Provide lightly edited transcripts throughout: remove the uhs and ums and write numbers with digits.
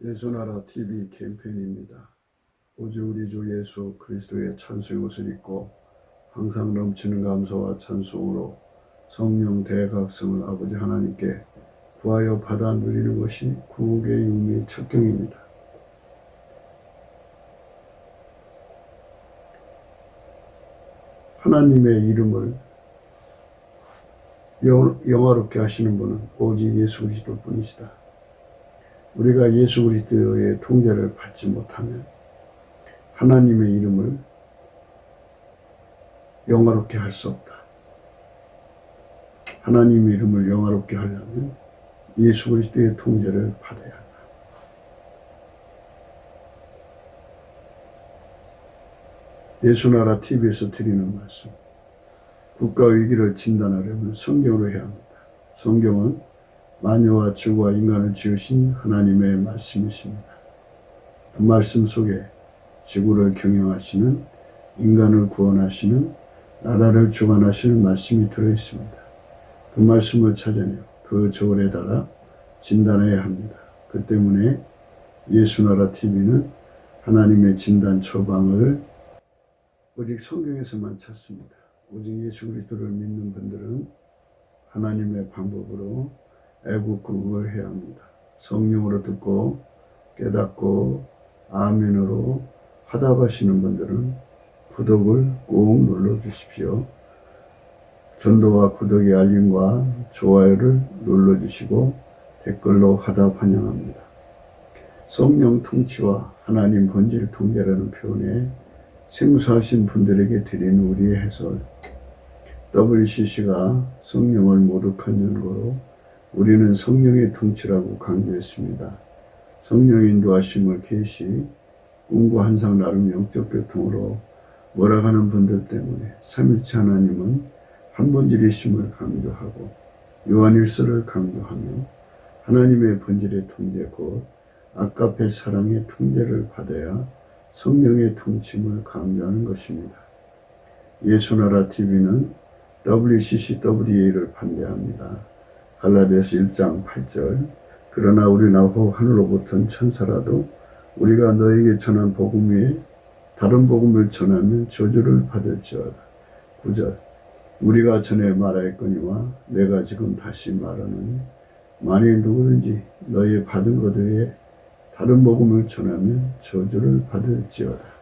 예수나라 TV 캠페인입니다. 오직 우리 주 예수 그리스도의 찬송의 옷을 입고 항상 넘치는 감사와 찬송으로 성령 대각성을 아버지 하나님께 구하여 받아 누리는 것이 구국의 육미의 첩경입니다. 하나님의 이름을 영화롭게 하시는 분은 오직 예수 그리스도 뿐이시다. 우리가 예수 그리스도의 통제를 받지 못하면 하나님의 이름을 영화롭게 할 수 없다. 하나님의 이름을 영화롭게 하려면 예수 그리스도의 통제를 받아야 한다. 예수나라 TV에서 드리는 말씀, 국가 위기를 진단하려면 성경으로 해야 합니다. 성경은 만유와 지구와 인간을 지으신 하나님의 말씀이십니다. 그 말씀 속에 지구를 경영하시는, 인간을 구원하시는, 나라를 주관하시는 말씀이 들어있습니다. 그 말씀을 찾아내어 그 저울에 달아 진단해야 합니다. 그 때문에 예수나라 TV는 하나님의 진단 처방을 오직 성경에서만 찾습니다. 오직 예수 그리스도를 믿는 분들은 하나님의 방법으로 애국구국을 해야 합니다. 성령으로 듣고 깨닫고 아멘으로 화답하시는 분들은 구독을 꼭 눌러주십시오. 전도와 구독의 알림과 좋아요를 눌러주시고 댓글로 화답 환영합니다. 성령 통치와 하나님 본질 통제라는 표현에 생소하신 분들에게 드리는 우리의 해설, WCC가 성령을 모독한 연고로 우리는 성령의 통치라고 강조했습니다. 성령의 인도하심을 계시, 꿈과 환상 나름 영적 교통으로 몰아가는 분들 때문에 삼일체 하나님은 한본질이심을 강조하고 요한일서를 강조하며 하나님의 본질의 통제 곧 아까페 사랑의 통제를 받아야 성령의 통침을 강조하는 것입니다. 예수나라 TV는 WCCWA를 반대합니다. 갈라디아서 1장 8절 그러나 우리 나고 하늘로부터 천사라도 우리가 너에게 전한 복음 외에 다른 복음을 전하면 저주를 받을지어다. 9절 우리가 전에 말하였거니와 내가 지금 다시 말하노니 만일 누구든지 너희 받은 것 외에 다른 복음을 전하면 저주를 받을지어다.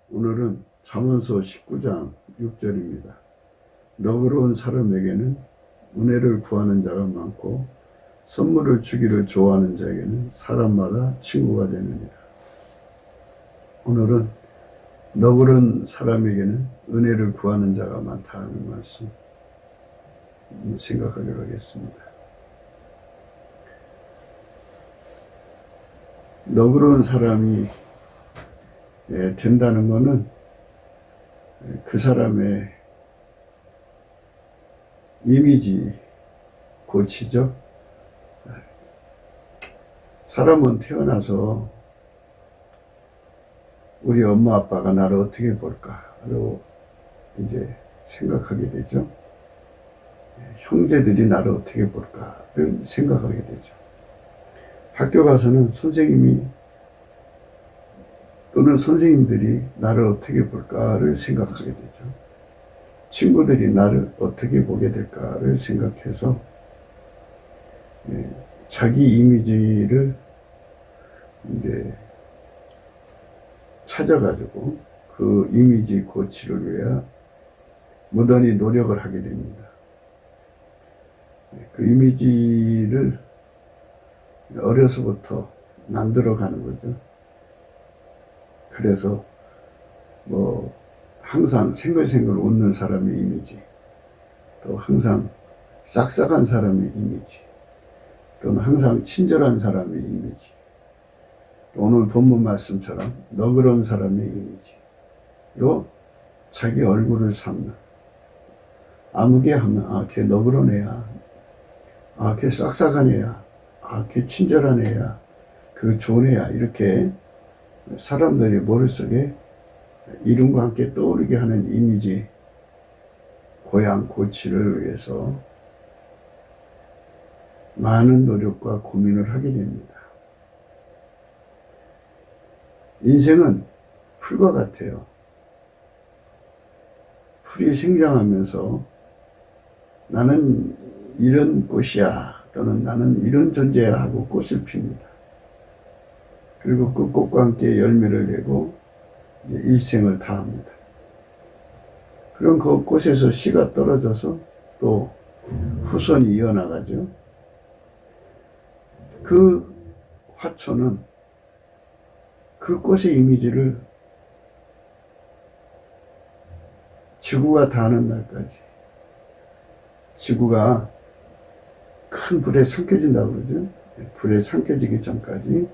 오늘은 잠언서 19장 6절입니다. 너그러운 사람에게는 은혜를 구하는 자가 많고 선물을 주기를 좋아하는 자에게는 사람마다 친구가 되느니라. 오늘은 너그러운 사람에게는 은혜를 구하는 자가 많다는 말씀 생각하기로 하겠습니다. 너그러운 사람이 된다는 것은 그 사람의 이미지 고치죠. 사람은 태어나서 우리 엄마 아빠가 나를 어떻게 볼까로 이제 생각하게 되죠. 형제들이 나를 어떻게 볼까를 생각하게 되죠. 학교 가서는 선생님이 또는 선생님들이 나를 어떻게 볼까를 생각하게 되죠. 친구들이 나를 어떻게 보게 될까를 생각해서 자기 이미지를 이제 찾아가지고 그 이미지 고치를 위해 무던히 노력을 하게 됩니다. 그 이미지를 어려서부터 만들어가는 거죠. 그래서 뭐 항상 생글생글 웃는 사람의 이미지, 또 항상 싹싹한 사람의 이미지, 또는 항상 친절한 사람의 이미지, 또 오늘 본문 말씀처럼 너그러운 사람의 이미지로 자기 얼굴을 삼는, 아무개 하면 걔 너그러운 애야, 걔 싹싹한 애야, 걔 친절한 애야, 그 좋은 애야, 이렇게 사람들이 머릿속에 이름과 함께 떠오르게 하는 이미지, 고양 고치를 위해서 많은 노력과 고민을 하게 됩니다. 인생은 풀과 같아요. 풀이 생장하면서 나는 이런 꽃이야, 또는 나는 이런 존재야 하고 꽃을 핍니다. 그리고 그 꽃과 함께 열매를 내고 일생을 다합니다. 그럼 그 꽃에서 씨가 떨어져서 또 후손이 이어나가죠. 그 화초는 그 꽃의 이미지를 지구가 다하는 날까지, 지구가 큰 불에 삼켜진다고 그러죠. 불에 삼켜지기 전까지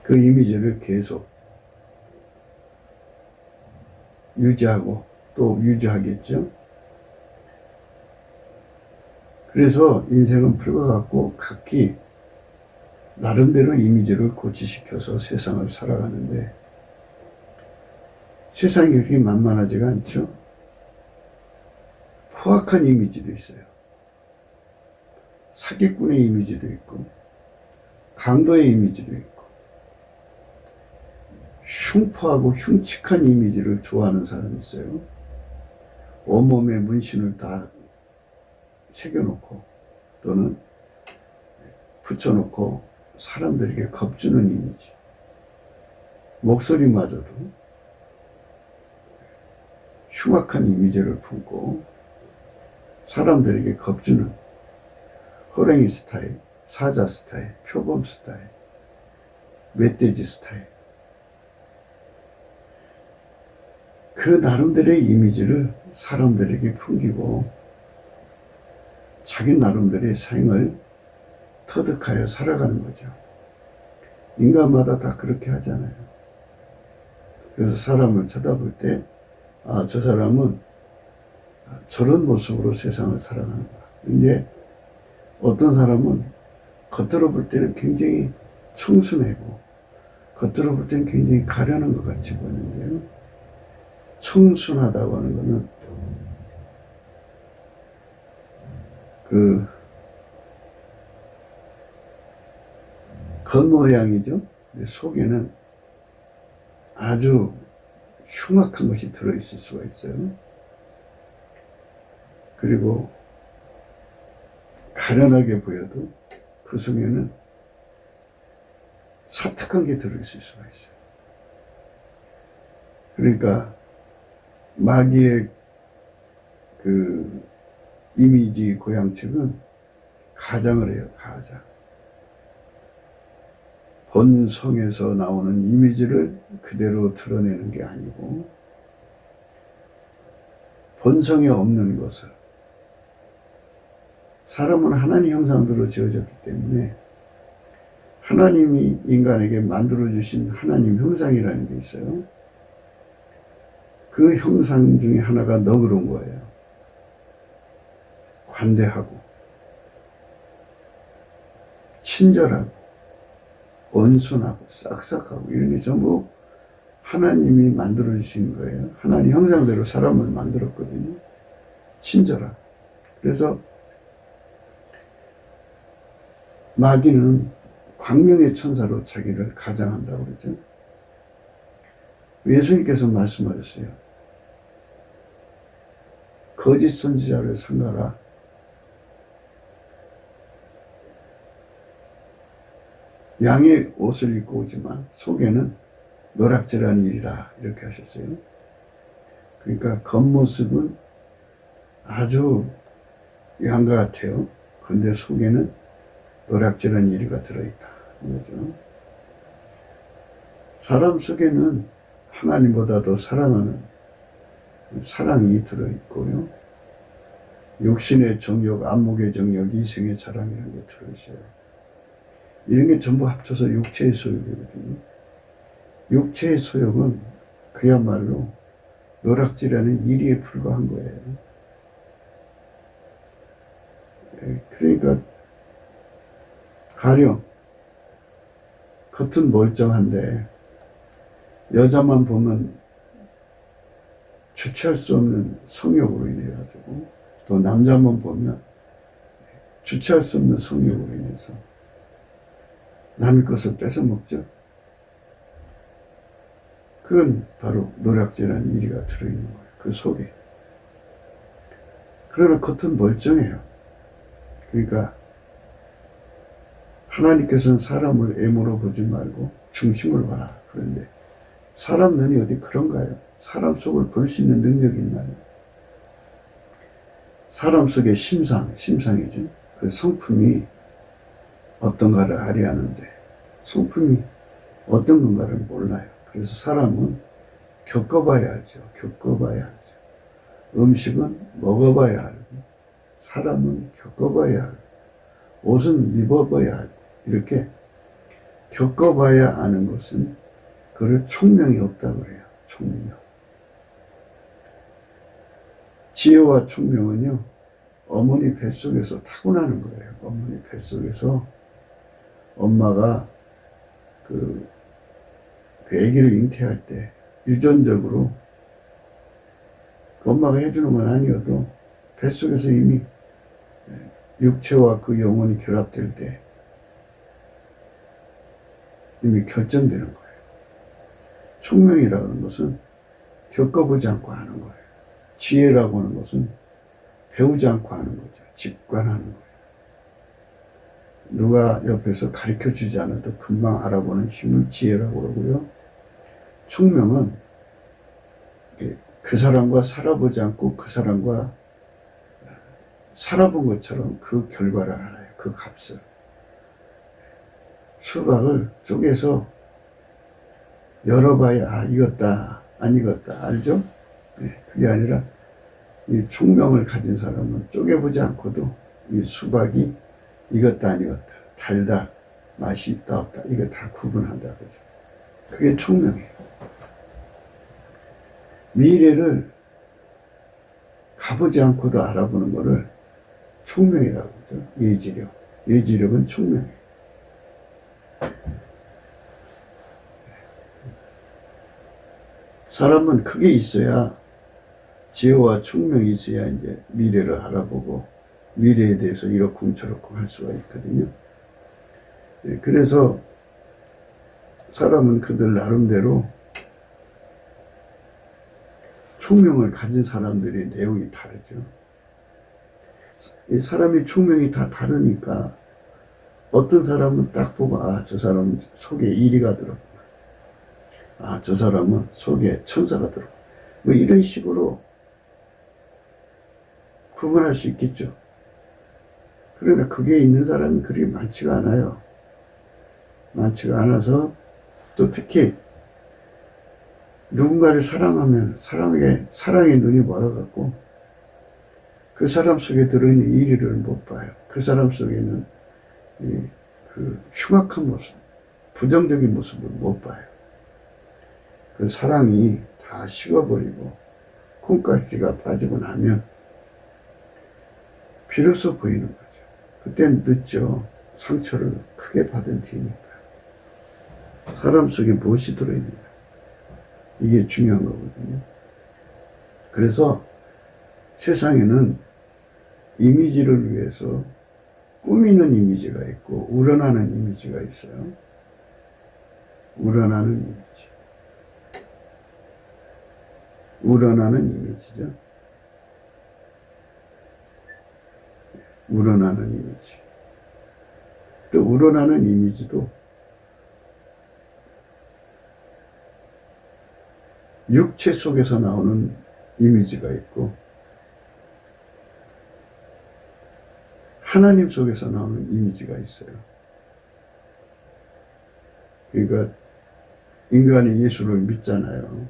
그 이미지를 계속 유지하고 또 유지하겠죠. 그래서 인생은 풀과 같고 각기 나름대로 이미지를 고치시켜서 세상을 살아가는데 세상이 그렇게 만만하지가 않죠. 포악한 이미지도 있어요. 사기꾼의 이미지도 있고 강도의 이미지도 있고 흉포하고 흉측한 이미지를 좋아하는 사람이 있어요. 온몸에 문신을 다 새겨놓고 또는 붙여놓고 사람들에게 겁주는 이미지, 목소리마저도 흉악한 이미지를 품고 사람들에게 겁주는 호랭이 스타일, 사자 스타일, 표범 스타일, 멧돼지 스타일, 그 나름대로의 이미지를 사람들에게 풍기고 자기 나름대로의 생을 터득하여 살아가는 거죠. 인간마다 다 그렇게 하잖아요. 그래서 사람을 쳐다볼 때 저 사람은 저런 모습으로 세상을 살아가는구나. 근데 어떤 사람은 겉으로 볼 때는 굉장히 청순하고 겉으로 볼 때는 굉장히 가련한 것 같이 보이는데요. 청순하다고 하는 거는 그 겉모양이죠. 속에는 아주 흉악한 것이 들어있을 수가 있어요. 그리고 가련하게 보여도 그 속에는 사특한 게 들어있을 수가 있어요. 그러니까 마귀의 그 이미지 고양책은 가장을 해요. 가장. 본성에서 나오는 이미지를 그대로 드러내는 게 아니고 본성에 없는 것을, 사람은 하나님 형상대로 지어졌기 때문에 하나님이 인간에게 만들어주신 하나님 형상이라는 게 있어요. 그 형상 중에 하나가 너그러운 거예요. 관대하고 친절하고 온순하고 싹싹하고 이런 게 전부 하나님이 만들어주신 거예요. 하나님 형상대로 사람을 만들었거든요. 친절하고. 그래서 마귀는 광명의 천사로 자기를 가장한다고 그러죠. 예수님께서 말씀하셨어요. 거짓 선지자를 삼가라. 양의 옷을 입고 오지만 속에는 노략질한 일이라 이렇게 하셨어요. 그러니까 겉모습은 아주 양과 같아요. 근데 속에는 노략질한 이리가 들어있다. 이거죠. 사람 속에는 하나님보다 더 사랑하는 사랑이 들어있고요. 육신의 정욕, 안목의 정욕, 이생의 자랑이라는 게 들어있어요. 이런 게 전부 합쳐서 육체의 소욕이거든요. 육체의 소욕은 그야말로 노략질하는 이리에 불과한 거예요. 그러니까 가령 겉은 멀쩡한데 여자만 보면 주체할 수 없는 성욕으로 인해 가지고, 또 남자만 보면 주체할 수 없는 성욕으로 인해서 남의 것을 뺏어 먹죠. 그건 바로 노략질한 이리가 들어있는 거예요. 그 속에. 그러나 겉은 멀쩡해요. 그러니까 하나님께서는 사람을 애물어 보지 말고 중심을 봐라. 그런데 사람 눈이 어디 그런가요? 사람 속을 볼 수 있는 능력이 있나요? 사람 속의 심상이죠. 그 성품이 어떤가를 알아야 하는데 성품이 어떤 건가를 몰라요. 그래서 사람은 겪어봐야 알죠. 겪어봐야 알죠. 음식은 먹어봐야 알고, 사람은 겪어봐야 알고, 옷은 입어봐야 알고, 이렇게 겪어봐야 아는 것은 그를 총명이 없다고 그래요. 총명. 지혜와 총명은요, 어머니 뱃속에서 타고나는 거예요. 어머니 뱃속에서 엄마가 그 아기를 잉태할 때 유전적으로 엄마가 해주는 건 아니어도 뱃속에서 이미 육체와 그 영혼이 결합될 때 이미 결정되는 거예요. 총명이라는 것은 겪어보지 않고 하는 거예요. 지혜라고 하는 것은 배우지 않고 하는 거죠. 직관하는 거예요. 누가 옆에서 가르쳐 주지 않아도 금방 알아보는 힘을 지혜라고 그러고요. 총명은 그 사람과 살아보지 않고 그 사람과 살아본 것처럼 그 결과를 알아요. 그 값을. 수박을 쪼개서 열어봐야 아 익었다 안 익었다 알죠? 네, 그게 아니라 이 총명을 가진 사람은 쪼개보지 않고도 이 수박이 익었다 안 익었다, 달다, 맛이 있다 없다, 이거 다 구분한다 그죠? 그게 총명이에요. 미래를 가보지 않고도 알아보는 거를 총명이라고 그러죠. 예지력. 예지력은 총명이에요. 사람은 그게 있어야, 지혜와 총명이 있어야 이제 미래를 알아보고 미래에 대해서 이러쿵 저러쿵 할 수가 있거든요. 그래서 사람은 그들 나름대로 총명을 가진 사람들의 내용이 다르죠. 이 사람의 총명이 다 다르니까 어떤 사람은 딱 보고 아, 저 사람은 속에 이리가 들었구나. 아, 저 사람은 속에 천사가 들었구나. 뭐 이런 식으로 구분할 수 있겠죠. 그러나 그게 있는 사람이 그리 많지가 않아요. 많지가 않아서 또 특히 누군가를 사랑하면 사랑의 눈이 멀어갖고 그 사람 속에 들어있는 이리를 못 봐요. 그 사람 속에는 그 흉악한 모습, 부정적인 모습을 못 봐요. 그 사랑이 다 식어버리고 콩깍지가 빠지고 나면 비로소 보이는 거죠. 그땐 늦죠. 상처를 크게 받은 뒤니까. 사람 속에 무엇이 들어있는가. 이게 중요한 거거든요. 그래서 세상에는 이미지를 위해서 꾸미는 이미지가 있고 우러나는 이미지가 있어요. 우러나는 이미지. 우러나는 이미지죠. 우러나는 이미지. 또 우러나는 이미지도 육체 속에서 나오는 이미지가 있고 하나님 속에서 나오는 이미지가 있어요. 그러니까 인간이 예수를 믿잖아요.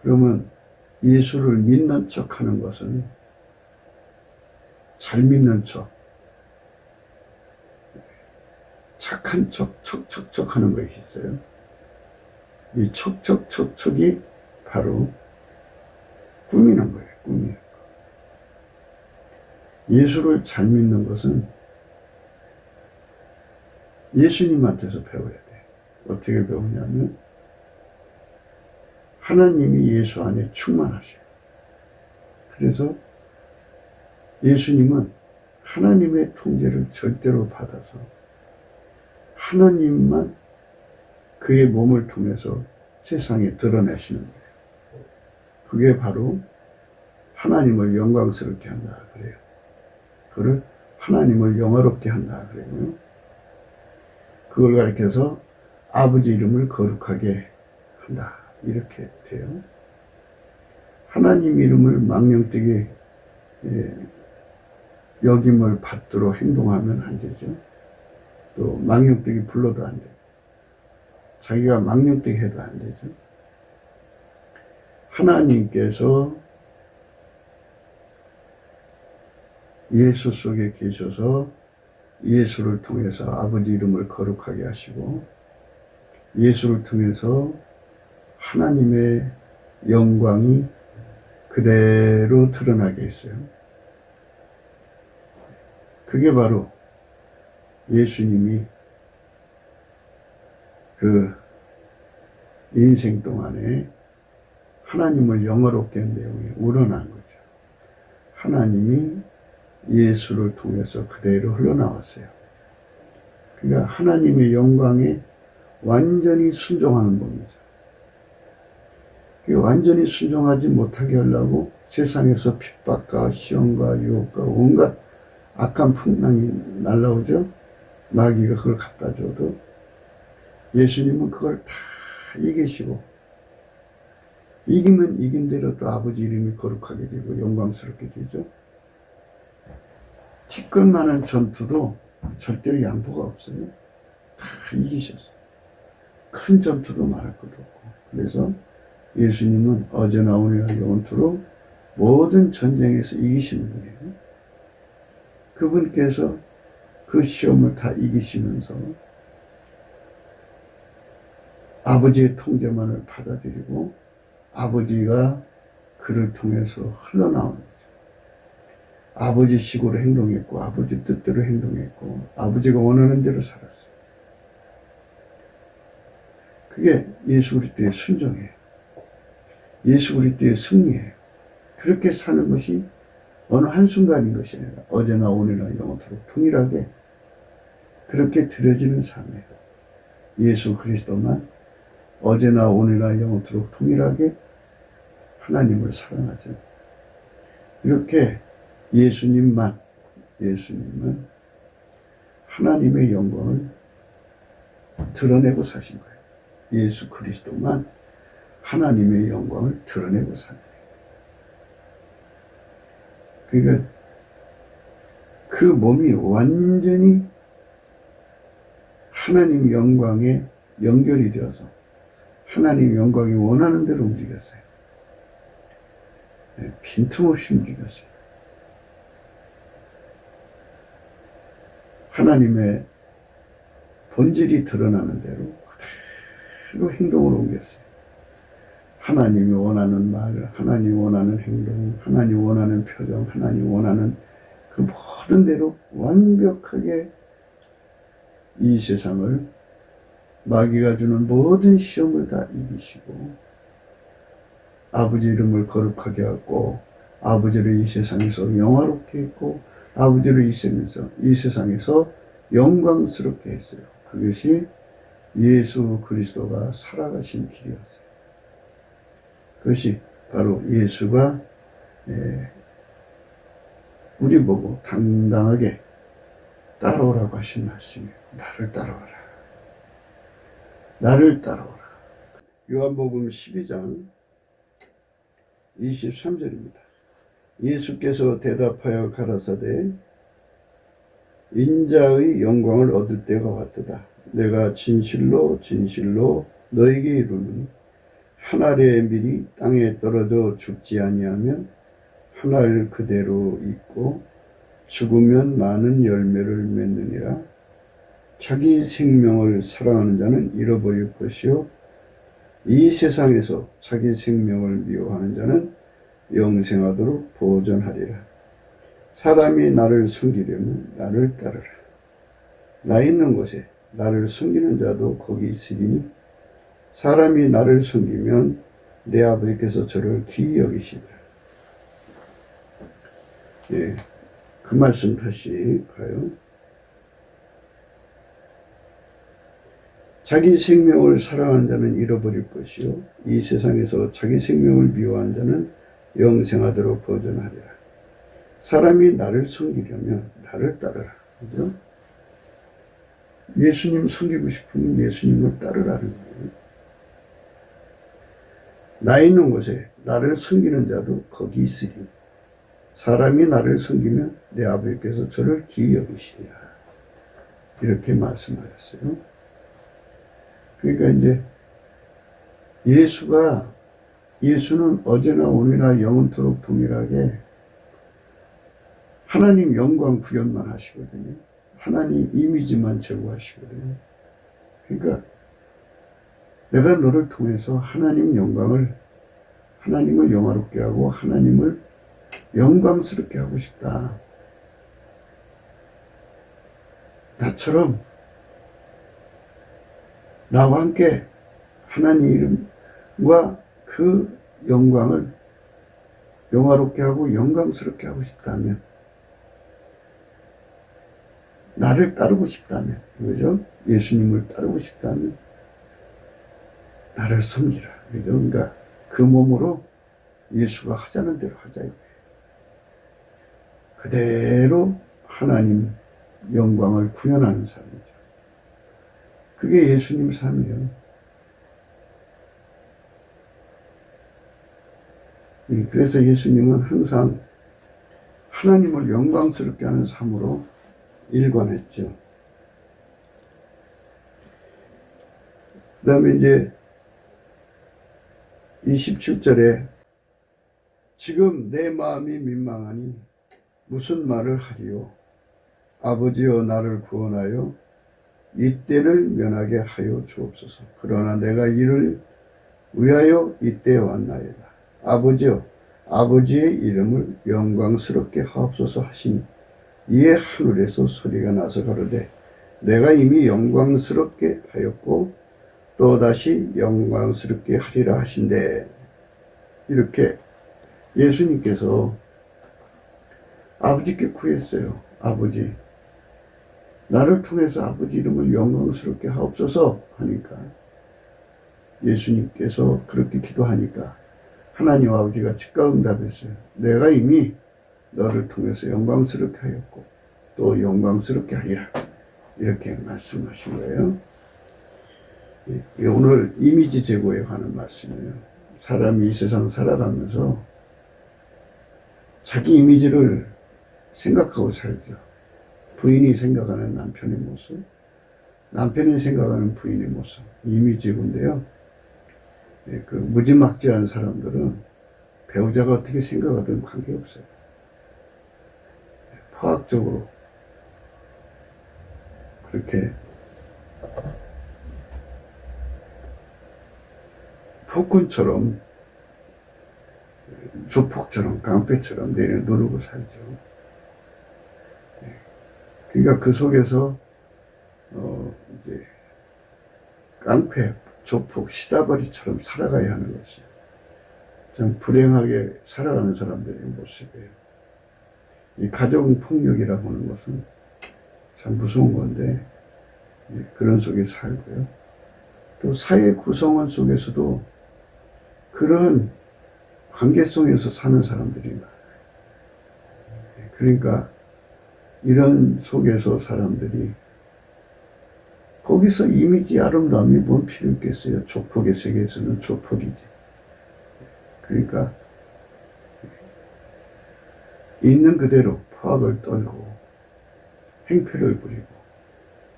그러면 예수를 믿는 척 하는 것은 잘 믿는 척, 착한 척, 척척척 하는 것이 있어요. 이 척척척척이 바로 꾸미는 거예요. 꾸미는 거. 예수를 잘 믿는 것은 예수님한테서 배워야 돼. 어떻게 배우냐면 하나님이 예수 안에 충만하셔요. 그래서 예수님은 하나님의 통제를 절대로 받아서 하나님만 그의 몸을 통해서 세상에 드러내시는 거예요. 그게 바로 하나님을 영광스럽게 한다 그래요. 그걸 하나님을 영화롭게 한다 그래요. 그걸 가리켜서 아버지 이름을 거룩하게 한다 이렇게 돼요. 하나님 이름을 망령되게 여김을 받도록 행동하면 안 되죠. 또 망령되게 불러도 안 돼요. 자기가 망령되게 해도 안 되죠. 하나님께서 예수 속에 계셔서 예수를 통해서 아버지 이름을 거룩하게 하시고 예수를 통해서 하나님의 영광이 그대로 드러나게 했어요. 그게 바로 예수님이 그 인생 동안에 하나님을 영화롭게 한 내용이 우러난 거죠. 하나님이 예수를 통해서 그대로 흘러나왔어요. 그러니까 하나님의 영광에 완전히 순종하는 법이죠. 완전히 순종하지 못하게 하려고 세상에서 핍박과 시험과 유혹과 온갖 악한 풍랑이 날라오죠. 마귀가 그걸 갖다 줘도 예수님은 그걸 다 이기시고 이기면 이긴 대로 또 아버지 이름이 거룩하게 되고 영광스럽게 되죠. 티끌만한 전투도 절대로 양보가 없어요. 다 이기셨어요. 큰 전투도 말할 것도 없고. 그래서 예수님은 어제나 오늘나 영원토록 모든 전쟁에서 이기시는 분이에요. 그분께서 그 시험을 다 이기시면서 아버지의 통제만을 받아들이고 아버지가 그를 통해서 흘러나오는 거죠. 아버지 식으로 행동했고 아버지 뜻대로 행동했고 아버지가 원하는 대로 살았어요. 그게 예수 그리스도의 순종이에요. 예수 그리스도의 승리예요. 그렇게 사는 것이 어느 한순간인 것이 아니라 어제나 오늘나 영원토록 동일하게 그렇게 드려지는 삶이에요. 예수 그리스도만 어제나 오늘나 영원토록 동일하게 하나님을 사랑하죠. 이렇게 예수님만 하나님의 영광을 드러내고 사신 거예요. 예수 그리스도만 하나님의 영광을 드러내고 사는 거예요. 그러니까 그 몸이 완전히 하나님 영광에 연결이 되어서 하나님 영광이 원하는 대로 움직였어요. 빈틈없이 움직였어요. 하나님의 본질이 드러나는 대로 그대로 행동을 옮겼어요. 하나님이 원하는 말, 하나님이 원하는 행동, 하나님이 원하는 표정, 하나님이 원하는 그 모든 대로 완벽하게 이 세상을 마귀가 주는 모든 시험을 다 이기시고 아버지 이름을 거룩하게 하고 아버지를 이 세상에서 영화롭게 했고 아버지를 이 세상에서 영광스럽게 했어요. 그것이 예수 그리스도가 살아가신 길이었어요. 그것이 바로 예수가 우리 보고 당당하게 따라오라고 하신 말씀이에요. 나를 따라오라. 나를 따라오라. 요한복음 12장 23절입니다. 예수께서 대답하여 가라사대 인자의 영광을 얻을 때가 왔도다. 내가 진실로 진실로 너에게 이르노니 한 알의 밀이 땅에 떨어져 죽지 아니하면 한 알 그대로 있고 죽으면 많은 열매를 맺느니라. 자기 생명을 사랑하는 자는 잃어버릴 것이요 이 세상에서 자기 생명을 미워하는 자는 영생하도록 보존하리라. 사람이 나를 섬기려면 나를 따르라. 나 있는 곳에 나를 섬기는 자도 거기 있으리니 사람이 나를 섬기면 내 아버지께서 저를 귀히 여기시리라. 예, 그 말씀 다시 봐요. 자기 생명을 사랑하는 자는 잃어버릴 것이요 이 세상에서 자기 생명을 미워하는 자는 영생하도록 보존하리라. 사람이 나를 섬기려면 나를 따르라. 그죠? 예수님 섬기고 싶으면 예수님을 따르라는 거예요. 나 있는 곳에 나를 섬기는 자도 거기 있으리. 사람이 나를 섬기면 내 아버지께서 저를 귀히 여기시리라. 이렇게 말씀하셨어요. 그러니까 이제 예수는 어제나 오늘이나 영원토록 동일하게 하나님 영광 구현만 하시거든요. 하나님 이미지만 제공하시거든요. 그러니까 내가 너를 통해서 하나님을 영화롭게 하고 하나님을 영광스럽게 하고 싶다. 나처럼 나와 함께 하나님 이름과 그 영광을 영화롭게 하고 영광스럽게 하고 싶다면, 나를 따르고 싶다면, 그죠? 예수님을 따르고 싶다면 나를 섬기라. 그죠? 그러니까 그 몸으로 예수가 하자는 대로 하자. 그대로 하나님 영광을 구현하는 삶이죠. 그게 예수님 삶이에요. 그래서 예수님은 항상 하나님을 영광스럽게 하는 삶으로 일관했죠. 그 다음에 이제 27절에 지금 내 마음이 민망하니 무슨 말을 하리요? 아버지여 나를 구원하여 이때를 면하게 하여 주옵소서. 그러나 내가 이를 위하여 이때에 왔나이다. 아버지여 아버지의 이름을 영광스럽게 하옵소서 하시니 이에 하늘에서 소리가 나서 가로되 내가 이미 영광스럽게 하였고 또다시 영광스럽게 하리라 하신대. 이렇게 예수님께서 아버지께 구했어요. 아버지, 나를 통해서 아버지 이름을 영광스럽게 하옵소서 하니까, 예수님께서 그렇게 기도하니까 하나님 아버지가 즉각 응답했어요. 내가 이미 너를 통해서 영광스럽게 하였고 또 영광스럽게 하리라. 이렇게 말씀하신 거예요. 오늘 이미지 제고에 관한 말씀이에요. 사람이 이 세상 살아가면서 자기 이미지를 생각하고 살죠. 부인이 생각하는 남편의 모습, 남편이 생각하는 부인의 모습, 이미지인데요. 그 무지막지한 사람들은 배우자가 어떻게 생각하든 관계없어요. 화학적으로 그렇게 폭군처럼, 조폭처럼, 깡패처럼 누르고 살죠. 그러니까 그 속에서 이제 깡패, 조폭, 시다바리처럼 살아가야 하는 것이 참 불행하게 살아가는 사람들의 모습이에요. 이 가정폭력이라고 하는 것은 참 무서운 건데 그런 속에 살고요. 또 사회 구성원 속에서도 그런 관계성에서 사는 사람들이 많아요. 그러니까 이런 속에서 사람들이, 거기서 이미지 아름다움이 뭔 필요 있겠어요. 조폭의 세계에서는 조폭이지. 그러니까 있는 그대로 포악을 떨고 행패를 부리고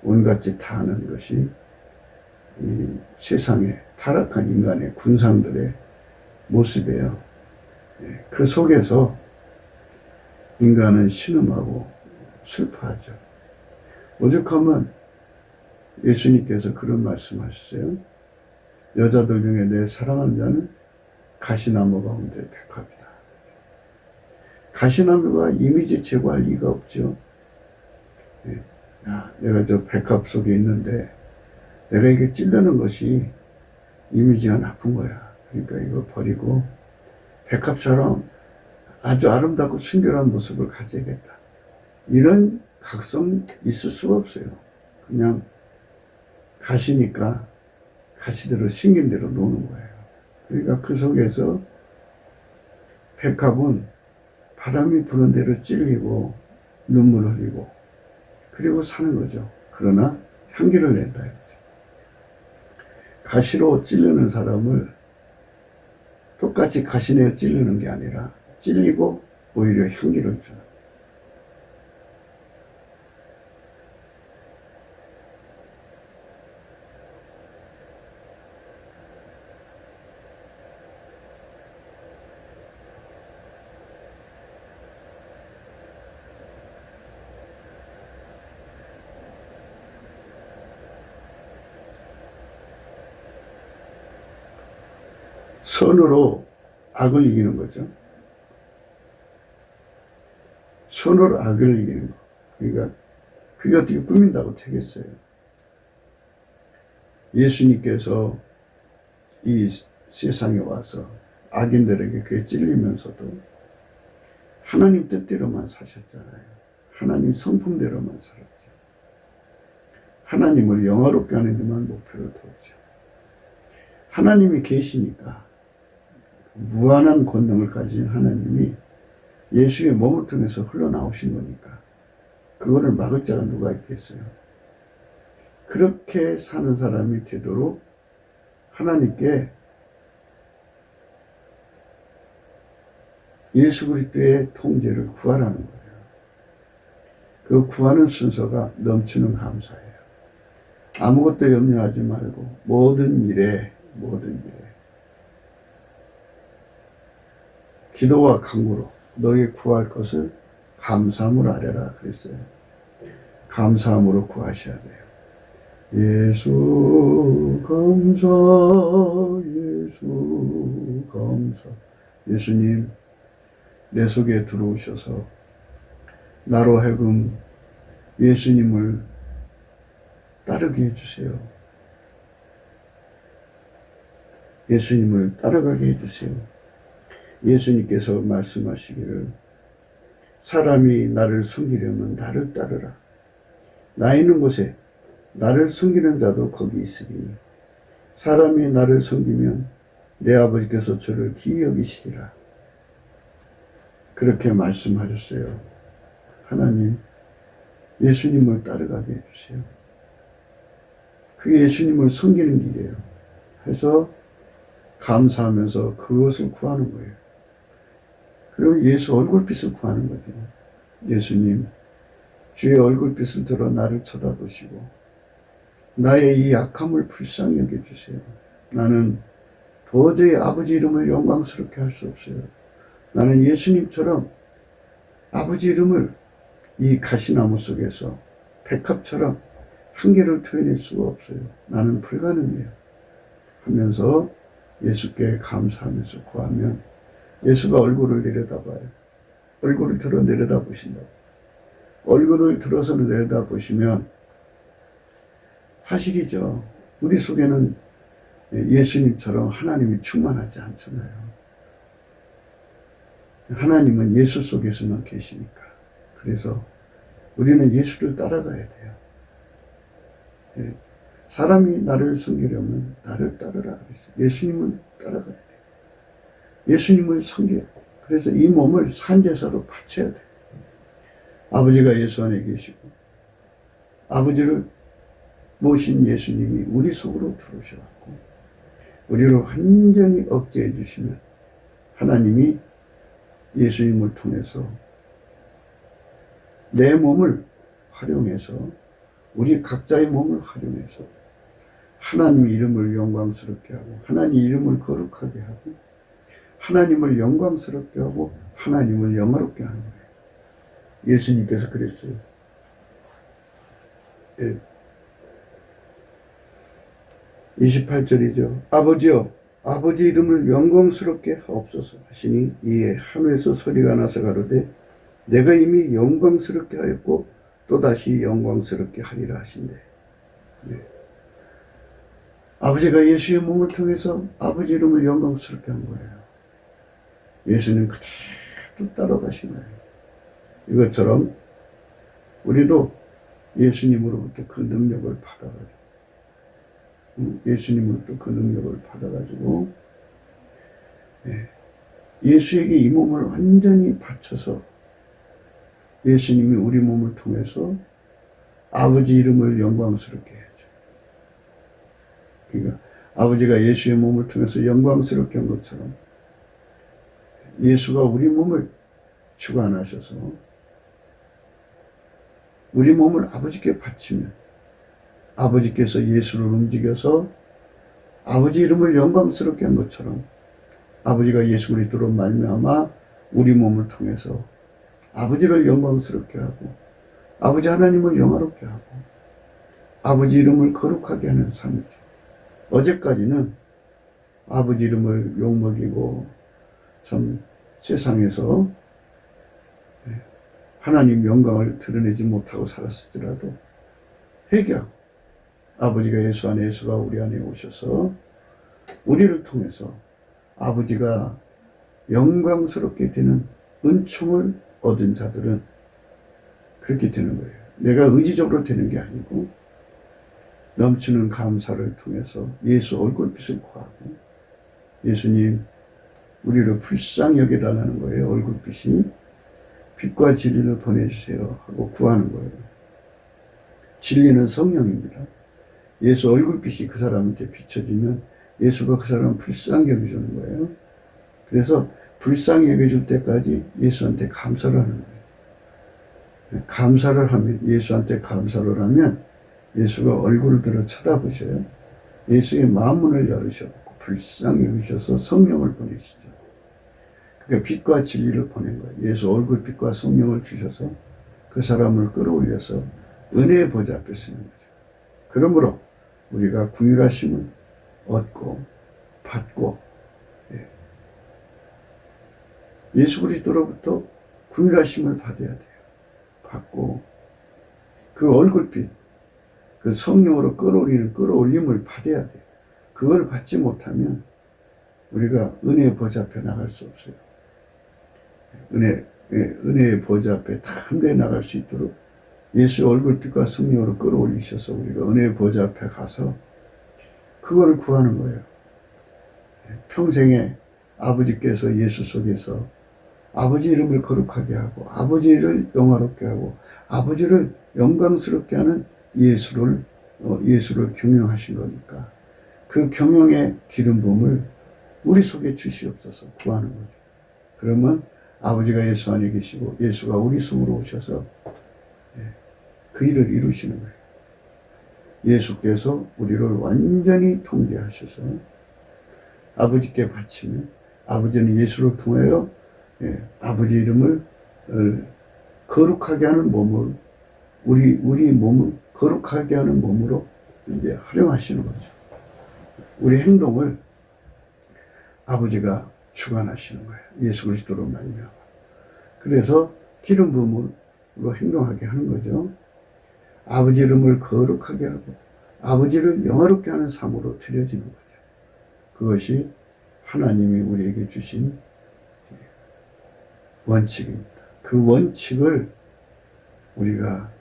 온갖 짓 다 하는 것이 이 세상의 타락한 인간의 군상들의 모습이에요. 그 속에서 인간은 신음하고 슬퍼하죠. 오죽하면 예수님께서 그런 말씀하셨어요. 여자들 중에 내 사랑하는 자는 가시나무 가운데 백합이다. 가시나무가 이미지 제거할 리가 없죠. 내가 저 백합 속에 있는데 내가 이게 찔르는 것이 이미지가 나쁜 거야. 그러니까 이거 버리고 백합처럼 아주 아름답고 순결한 모습을 가져야겠다. 이런 각성 있을 수가 없어요. 그냥 가시니까 가시대로 생긴 대로 노는 거예요. 그러니까 그 속에서 백합은 바람이 부는 대로 찔리고 눈물 흘리고 그리고 사는 거죠. 그러나 향기를 낸다 이거죠. 가시로 찔르는 사람을 똑같이 가시내어 찔르는 게 아니라 찔리고 오히려 향기를 주는. 선으로 악을 이기는 거죠. 선으로 악을 이기는 거. 그러니까 그게 어떻게 꾸민다고 되겠어요. 예수님께서 이 세상에 와서 악인들에게 그에 찔리면서도 하나님 뜻대로만 사셨잖아요. 하나님 성품대로만 살았죠. 하나님을 영화롭게 하는 데만 목표를 두었죠. 하나님이 계시니까 무한한 권능을 가진 하나님이 예수의 몸을 통해서 흘러나오신 거니까 그거를 막을 자가 누가 있겠어요. 그렇게 사는 사람이 되도록 하나님께 예수 그리스도의 통제를 구하라는 거예요. 그 구하는 순서가 넘치는 감사예요. 아무것도 염려하지 말고 모든 일에 기도와 간구로 너희 구할 것을 감사함으로 아뢰라 그랬어요. 감사함으로 구하셔야 돼요. 예수 감사, 예수 감사. 예수님 내 속에 들어오셔서 나로 하여금 예수님을 따르게 해주세요. 예수님을 따라가게 해주세요. 예수님께서 말씀하시기를 사람이 나를 섬기려면 나를 따르라. 나 있는 곳에 나를 섬기는 자도 거기 있으리니 사람이 나를 섬기면 내 아버지께서 저를 기이 여기시리라. 그렇게 말씀하셨어요. 하나님 예수님을 따라가게 해주세요. 그게 예수님을 섬기는 길이에요. 해서 감사하면서 그것을 구하는 거예요. 그리고 예수 얼굴빛을 구하는 거죠. 예수님, 주의 얼굴빛을 들어 나를 쳐다보시고 나의 이 약함을 불쌍히 여겨주세요. 나는 도저히 아버지 이름을 영광스럽게 할 수 없어요. 나는 예수님처럼 아버지 이름을 이 가시나무 속에서 백합처럼 한 개를 토해낼 수가 없어요. 나는 불가능해요. 하면서 예수께 감사하면서 구하면 예수가 얼굴을 내려다봐요. 얼굴을 들어 내려다보신다고. 얼굴을 들어서 내려다보시면 사실이죠. 우리 속에는 예수님처럼 하나님이 충만하지 않잖아요. 하나님은 예수 속에서만 계시니까. 그래서 우리는 예수를 따라가야 돼요. 사람이 나를 섬기려면 나를 따르라 그랬어요. 예수님을 따라가야 돼요. 예수님을 섬겨야 돼요. 그래서 이 몸을 산제사로 바쳐야 돼요. 아버지가 예수 안에 계시고 아버지를 모신 예수님이 우리 속으로 들어오셔갖고 우리를 완전히 억제해 주시면 하나님이 예수님을 통해서 내 몸을 활용해서 우리 각자의 몸을 활용해서 하나님의 이름을 영광스럽게 하고 하나님의 이름을 거룩하게 하고 하나님을 영광스럽게 하고 하나님을 영화롭게 하는 거예요. 예수님께서 그랬어요. 예. 28절이죠. 아버지여 아버지 이름을 영광스럽게 하옵소서 하시니 이에 하늘에서 소리가 나서 가로되 내가 이미 영광스럽게 하였고 또다시 영광스럽게 하리라 하신대. 네. 아버지가 예수의 몸을 통해서 아버지 이름을 영광스럽게 한 거예요. 예수는 그대로 따라가신 거예요. 이것처럼 우리도 예수님으로부터 그 능력을 받아가지고 예수님으로부터 그 능력을 받아가지고 예수에게 이 몸을 완전히 바쳐서 예수님이 우리 몸을 통해서 아버지 이름을 영광스럽게 해야죠. 그러니까 아버지가 예수의 몸을 통해서 영광스럽게 한 것처럼 예수가 우리 몸을 주관하셔서 우리 몸을 아버지께 바치면 아버지께서 예수를 움직여서 아버지 이름을 영광스럽게 한 것처럼 아버지가 예수 그리스도로 말미암아 우리 몸을 통해서 아버지를 영광스럽게 하고 아버지 하나님을 영화롭게 하고 아버지 이름을 거룩하게 하는 삶이죠. 어제까지는 아버지 이름을 욕먹이고 참 세상에서 하나님 영광을 드러내지 못하고 살았을지라도 회개하고 아버지가 예수 안에 예수가 우리 안에 오셔서 우리를 통해서 아버지가 영광스럽게 되는 은총을 얻은 자들은 그렇게 되는 거예요. 내가 의지적으로 되는 게 아니고 넘치는 감사를 통해서 예수 얼굴빛을 구하고 예수님 우리를 불쌍히 여겨달라는 거예요. 얼굴빛이 빛과 진리를 보내주세요 하고 구하는 거예요. 진리는 성령입니다. 예수 얼굴빛이 그 사람한테 비춰지면 예수가 그 사람을 불쌍히 여겨주는 거예요. 그래서 불쌍히 여겨줄 때까지 예수한테 감사를 하는 거예요. 감사를 하면 예수한테 감사를 하면 예수가 얼굴을 들어 쳐다보셔요. 예수의 마음문을 열으셔서 불쌍히 여기셔서 성령을 보내시죠. 그러니까 빛과 진리를 보낸 거예요. 예수 얼굴빛과 성령을 주셔서 그 사람을 끌어올려서 은혜의 보좌 앞에 쓰는 거죠. 그러므로 우리가 긍휼하심을 얻고 받고 예수 그리스도로부터 긍휼하심을 받아야 돼요. 받고 그 얼굴빛, 그 성령으로 끌어올림을 받아야 돼요. 그걸 받지 못하면 우리가 은혜의 보좌 앞에 나갈 수 없어요. 은혜의 보좌 앞에 담대히 나갈 수 있도록 예수의 얼굴빛과 성령으로 끌어올리셔서 우리가 은혜의 보좌 앞에 가서 그거를 구하는 거예요. 평생에 아버지께서 예수 속에서 아버지 이름을 거룩하게 하고 아버지를 영화롭게 하고 아버지를 영광스럽게 하는 예수를 경영하신 거니까 그 경영의 기름 부음을 우리 속에 주시옵소서 구하는 거죠. 그러면 아버지가 예수 안에 계시고 예수가 우리 속으로 오셔서 그 일을 이루시는 거예요. 예수께서 우리를 완전히 통제하셔서 아버지께 바치면 아버지는 예수를 통하여 아버지 이름을 거룩하게 하는 몸을 우리 몸을 거룩하게 하는 몸으로 이제 활용하시는 거죠. 우리 행동을 아버지가 주관하시는 거예요. 예수 그리스도로 말미암아. 그래서 기름 부음으로 행동하게 하는 거죠. 아버지 이름을 거룩하게 하고 아버지를 영화롭게 하는 삶으로 드려지는 거죠. 그것이 하나님이 우리에게 주신 원칙입니다. 그 원칙을 우리가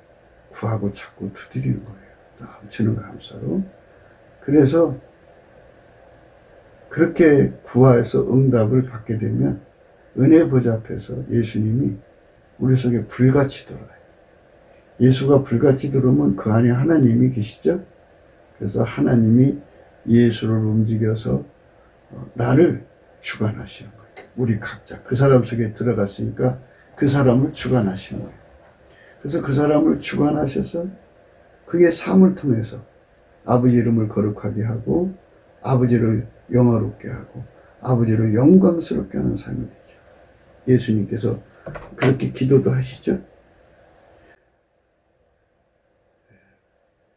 구하고 찾고 두드리는 거예요. 넘치는 감사로. 그래서 그렇게 구하여서 응답을 받게 되면 은혜 보좌 앞에서 예수님이 우리 속에 불같이 들어와요. 예수가 불같이 들어오면 그 안에 하나님이 계시죠? 그래서 하나님이 예수를 움직여서 나를 주관하시는 거예요. 우리 각자 그 사람 속에 들어갔으니까 그 사람을 주관하시는 거예요. 그래서 그 사람을 주관하셔서 그의 삶을 통해서 아버지 이름을 거룩하게 하고 아버지를 영화롭게 하고 아버지를 영광스럽게 하는 삶이 되죠. 예수님께서 그렇게 기도도 하시죠.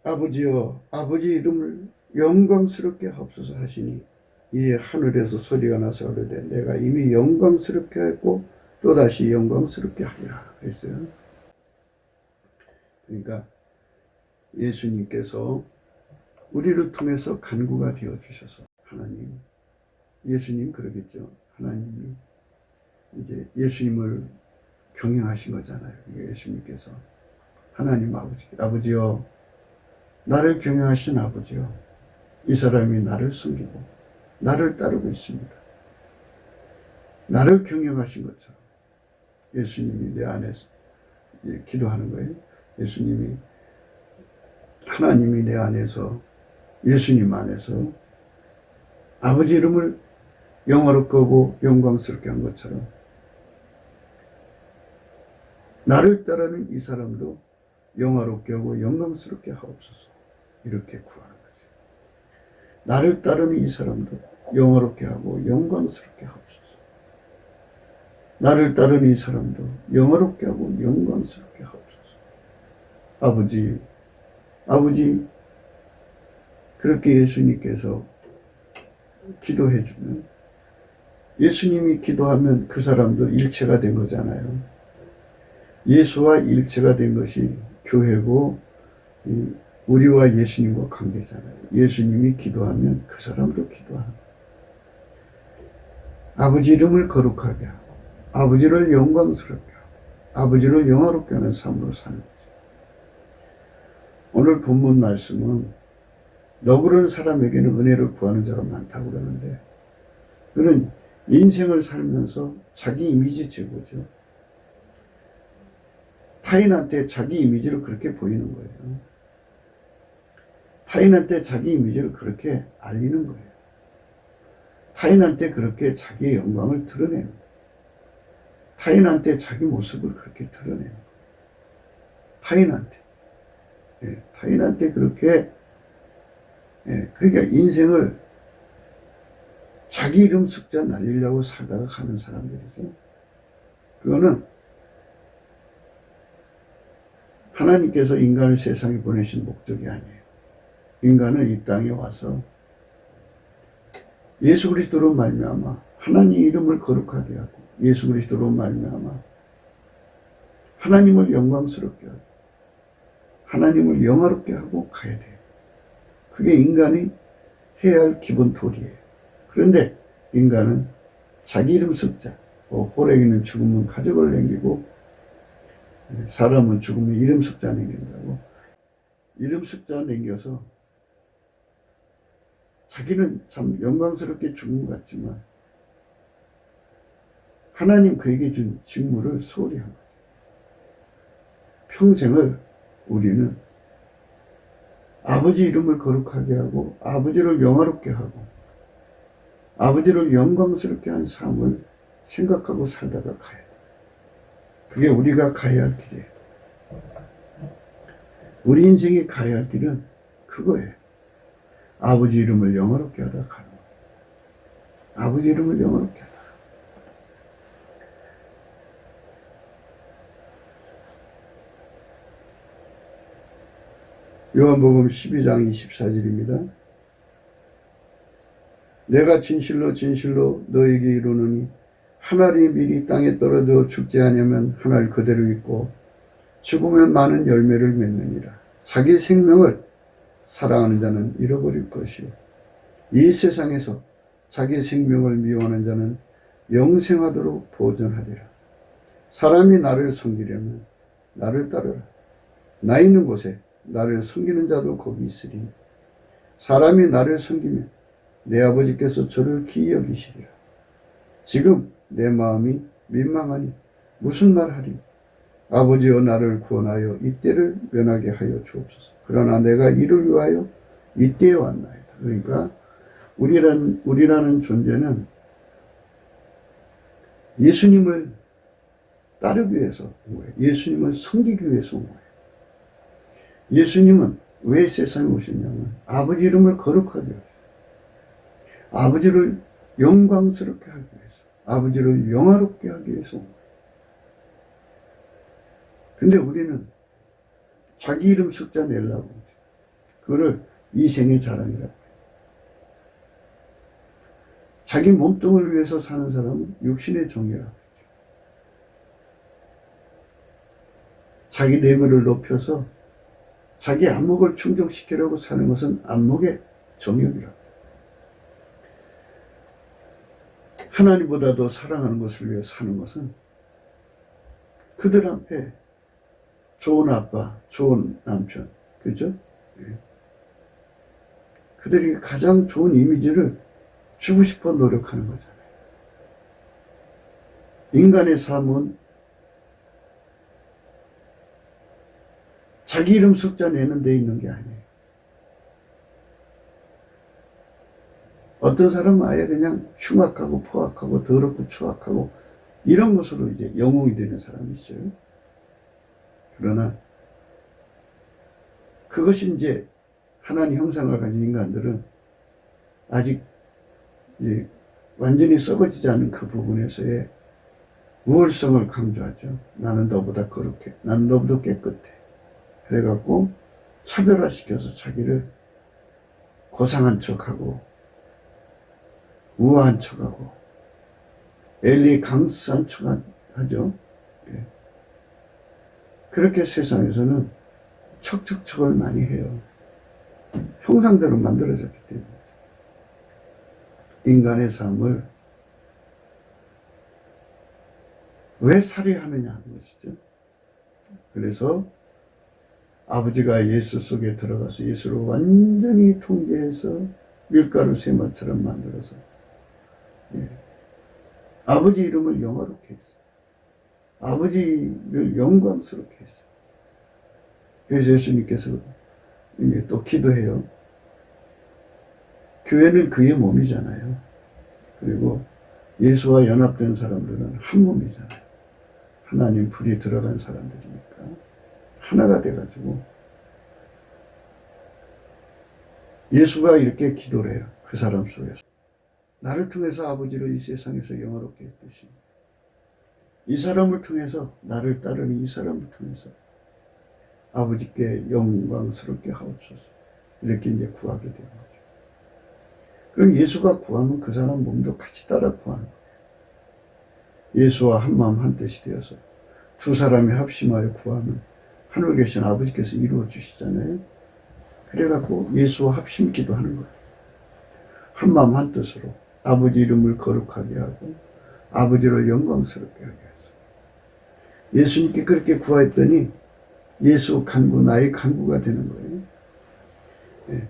아버지여, 아버지 이름을 영광스럽게 하옵소서 하시니 이에 하늘에서 소리가 나서 그러되 내가 이미 영광스럽게 했고 또다시 영광스럽게 하리라 그랬어요. 그러니까 예수님께서 우리를 통해서 간구가 되어 주셔서 하나님, 예수님 그러겠죠. 하나님이 이제 예수님을 경영하신 거잖아요. 예수님께서 하나님 아버지여, 나를 경영하신 아버지여, 이 사람이 나를 섬기고 나를 따르고 있습니다. 나를 경영하신 것처럼 예수님이 내 안에서 기도하는 거예요. 예수님이, 하나님이 내 안에서, 예수님 안에서 아버지 이름을 영화롭게 하고 영광스럽게 한 것처럼 나를 따르는 이 사람도 영화롭게 하고 영광스럽게 하옵소서. 이렇게 구하는 거죠. 나를 따르는 이 사람도 영화롭게 하고 영광스럽게 하옵소서. 나를 따르는 이 사람도 영화롭게 하고 영광스럽게 하옵소서. 아버지, 그렇게 예수님께서 기도해주면, 예수님이 기도하면 그 사람도 일체가 된 거잖아요. 예수와 일체가 된 것이 교회고, 우리와 예수님과 관계잖아요. 예수님이 기도하면 그 사람도 기도하는 거예요. 아버지 이름을 거룩하게 하고, 아버지를 영광스럽게 하고, 아버지를 영화롭게 하는 삶으로 사는 거죠. 오늘 본문 말씀은 너그러운 사람에게는 은혜를 구하는 자가 많다고 그러는데, 그는 인생을 살면서 자기 이미지 제고죠. 타인한테 자기 이미지를 그렇게 보이는 거예요. 타인한테 자기 이미지를 그렇게 알리는 거예요. 타인한테 그렇게 자기의 영광을 드러내는 거예요. 타인한테 자기 모습을 그렇게 드러내는 거예요. 타인한테 그렇게, 그러니까 인생을 자기 이름 숫자 날리려고 살다가 가는 사람들이죠. 그거는 하나님께서 인간을 세상에 보내신 목적이 아니에요. 인간은 이 땅에 와서 예수 그리스도로 말미암아 하나님 이름을 거룩하게 하고 예수 그리스도로 말미암아 하나님을 영광스럽게 하고 하나님을 영화롭게 하고 가야 돼요. 그게 인간이 해야 할 기본 도리예요. 그런데 인간은 자기 이름 숫자, 호랭이는 죽으면 가족을 남기고 사람은 죽으면 이름 숫자 남긴다고 이름 숫자 남겨서 자기는 참 영광스럽게 죽은 것 같지만 하나님 그에게 준 직무를 소홀히 한 거죠. 평생을 우리는 아버지 이름을 거룩하게 하고 아버지를 영화롭게 하고 아버지를 영광스럽게 한 삶을 생각하고 살다가 가야 돼. 그게 우리가 가야 할 길이에요. 우리 인생이 가야 할 길은 그거예요. 아버지 이름을 영화롭게 하다 가는 거예요. 아버지 이름을 영화롭게 하다. 요한복음 12장 24절입니다. 내가 진실로 진실로 너에게 이르노니 한 알이 미리 땅에 떨어져 죽지 아니하면 한 알 그대로 있고 죽으면 많은 열매를 맺느니라. 자기 생명을 사랑하는 자는 잃어버릴 것이요 이 세상에서 자기 생명을 미워하는 자는 영생하도록 보존하리라. 사람이 나를 섬기려면 나를 따르라. 나 있는 곳에 나를 섬기는 자도 거기 있으리니 사람이 나를 섬기면 내 아버지께서 저를 기이 여기시리라. 지금 내 마음이 민망하니 무슨 말하리. 아버지여 나를 구원하여 이때를 면하게 하여 주옵소서. 그러나 내가 이를 위하여 이때에 왔나이다. 그러니까 우리라는 존재는 예수님을 따르기 위해서 온 거예요. 예수님을 섬기기 위해서 온 거예요. 예수님은 왜 세상에 오셨냐면 아버지 이름을 거룩하게 위해서, 아버지를 영광스럽게 하기 위해서, 아버지를 영화롭게 하기 위해서 온 거예요. 근데 우리는 자기 이름 숫자 내려고 그거를 이생의 자랑이라고 해요. 자기 몸뚱을 위해서 사는 사람은 육신의 종이라고 하죠. 자기 내면을 높여서 자기 안목을 충족시키려고 사는 것은 안목의 정욕이라고 해요. 하나님보다 더 사랑하는 것을 위해 사는 것은 그들 앞에 좋은 아빠, 좋은 남편, 그죠? 그들이 가장 좋은 이미지를 주고 싶어 노력하는 거잖아요. 인간의 삶은 자기 이름 숫자 내는 데 있는 게 아니에요. 어떤 사람은 아예 그냥 흉악하고 포악하고 더럽고 추악하고 이런 것으로 이제 영웅이 되는 사람이 있어요. 그러나 그것이 이제 하나님 형상을 가진 인간들은 아직 완전히 썩어지지 않은 그 부분에서의 우월성을 강조하죠. 나는 너보다 거룩해. 나는 너보다 깨끗해. 그래갖고 차별화시켜서 자기를 고상한 척하고 우아한 척하고 엘리강스한 척하죠. 그렇게 세상에서는 척척척을 많이 해요. 형상대로 만들어졌기 때문에. 인간의 삶을 왜 살해하느냐 하는 것이죠. 그래서 아버지가 예수 속에 들어가서 예수를 완전히 통제해서 밀가루 세마처럼 만들어서 아버지 이름을 영화롭게 했어요. 아버지를 영광스럽게 했어요. 그래서 예수님께서 이제 또 기도해요. 교회는 그의 몸이잖아요. 그리고 예수와 연합된 사람들은 한 몸이잖아요. 하나님 불이 들어간 사람들이니까 하나가 돼가지고 예수가 이렇게 기도를 해요. 그 사람 속에서 나를 통해서 아버지를 이 세상에서 영화롭게 했듯이 이 사람을 통해서 나를 따르는 이 사람을 통해서 아버지께 영광스럽게 하옵소서. 이렇게 이제 구하게 되는 거죠. 그럼 예수가 구하면 그 사람 몸도 같이 따라 구하는 거예요. 예수와 한마음 한뜻이 되어서 두 사람이 합심하여 구하면 하늘에 계신 아버지께서 이루어 주시잖아요. 그래갖고 예수와 합심 기도하는 거예요. 한마음 한뜻으로 아버지 이름을 거룩하게 하고 아버지를 영광스럽게 하게 해서 예수님께 그렇게 구하였더니 예수 간구, 나의 간구가 되는 거예요. 네.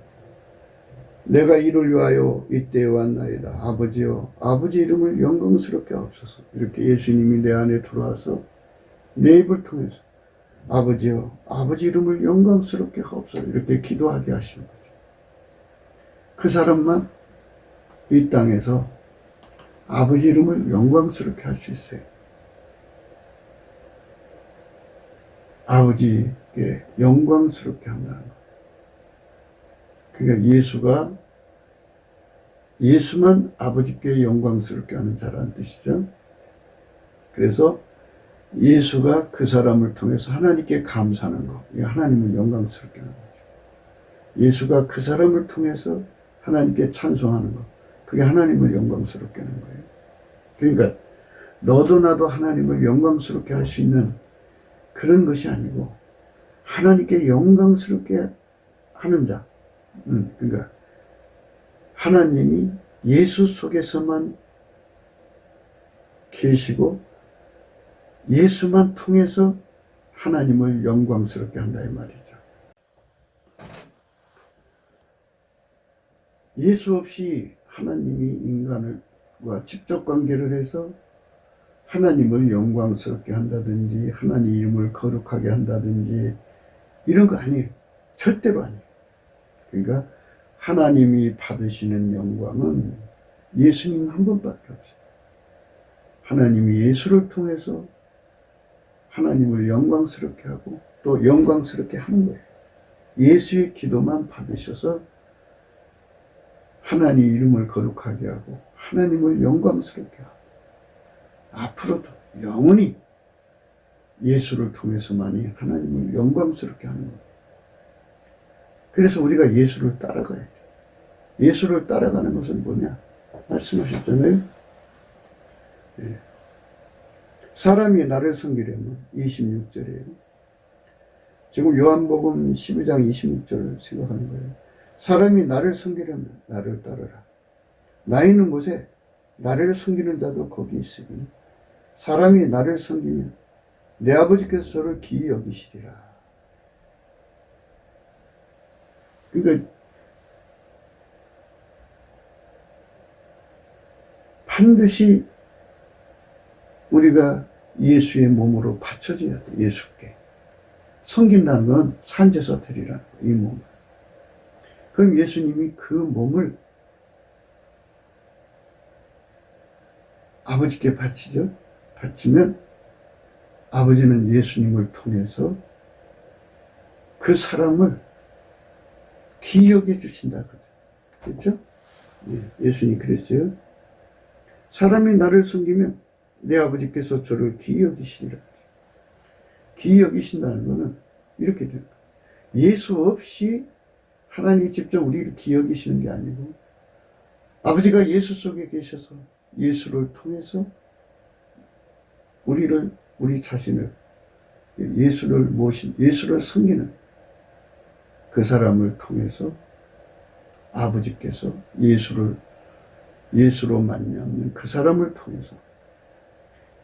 내가 이를 위하여 이때에 왔나이다. 아버지여, 아버지 이름을 영광스럽게 하옵소서. 이렇게 예수님이 내 안에 들어와서 내 입을 통해서 아버지여, 아버지 이름을 영광스럽게 하옵소서. 이렇게 기도하게 하시는 거죠. 그 사람만 이 땅에서 아버지 이름을 영광스럽게 할 수 있어요. 아버지께 영광스럽게 한다는 것. 그러니까 예수만 아버지께 영광스럽게 하는 자라는 뜻이죠. 그래서 예수가 그 사람을 통해서 하나님께 감사하는 것, 이게 하나님을 영광스럽게 하는 거죠. 예수가 그 사람을 통해서 하나님께 찬송하는 것, 그게 하나님을 영광스럽게 하는 거예요. 그러니까 너도 나도 하나님을 영광스럽게 할 수 있는 그런 것이 아니고 하나님께 영광스럽게 하는 자, 그러니까 하나님이 예수 속에서만 계시고 예수만 통해서 하나님을 영광스럽게 한다 이 말이죠. 예수 없이 하나님이 인간과 직접 관계를 해서 하나님을 영광스럽게 한다든지 하나님 이름을 거룩하게 한다든지 이런 거 아니에요. 절대로 아니에요. 그러니까 하나님이 받으시는 영광은 예수님 한 분밖에 없어요. 하나님이 예수를 통해서 하나님을 영광스럽게 하고 또 영광스럽게 하는 거예요. 예수의 기도만 받으셔서 하나님 이름을 거룩하게 하고 하나님을 영광스럽게 하고 앞으로도 영원히 예수를 통해서만이 하나님을 영광스럽게 하는 거예요. 그래서 우리가 예수를 따라가야 돼요. 예수를 따라가는 것은 뭐냐? 말씀하셨잖아요. 네. 사람이 나를 섬기려면 26절이에요. 지금 요한복음 12장 26절을 생각하는 거예요. 사람이 나를 섬기려면 나를 따르라. 나 있는 곳에 나를 섬기는 자도 거기 있으니 사람이 나를 섬기면 내 아버지께서 저를 기이 여기시리라. 그러니까 반드시 우리가 예수의 몸으로 받쳐져야 돼. 예수께 섬긴다는 건 산제사 드리라는 거예요. 이 몸을. 그럼 예수님이 그 몸을 아버지께 바치죠. 바치면 아버지는 예수님을 통해서 그 사람을 기억해 주신다. 그렇죠? 예수님 그랬어요. 사람이 나를 섬기면 내 아버지께서 저를 기억이시리라. 기억이신다는 것은 이렇게 됩니다. 예수 없이 하나님이 직접 우리를 기억이시는 게 아니고 아버지가 예수 속에 계셔서 예수를 통해서 우리 자신을 예수를 섬기는 그 사람을 통해서 아버지께서 예수로 말미암는 그 사람을 통해서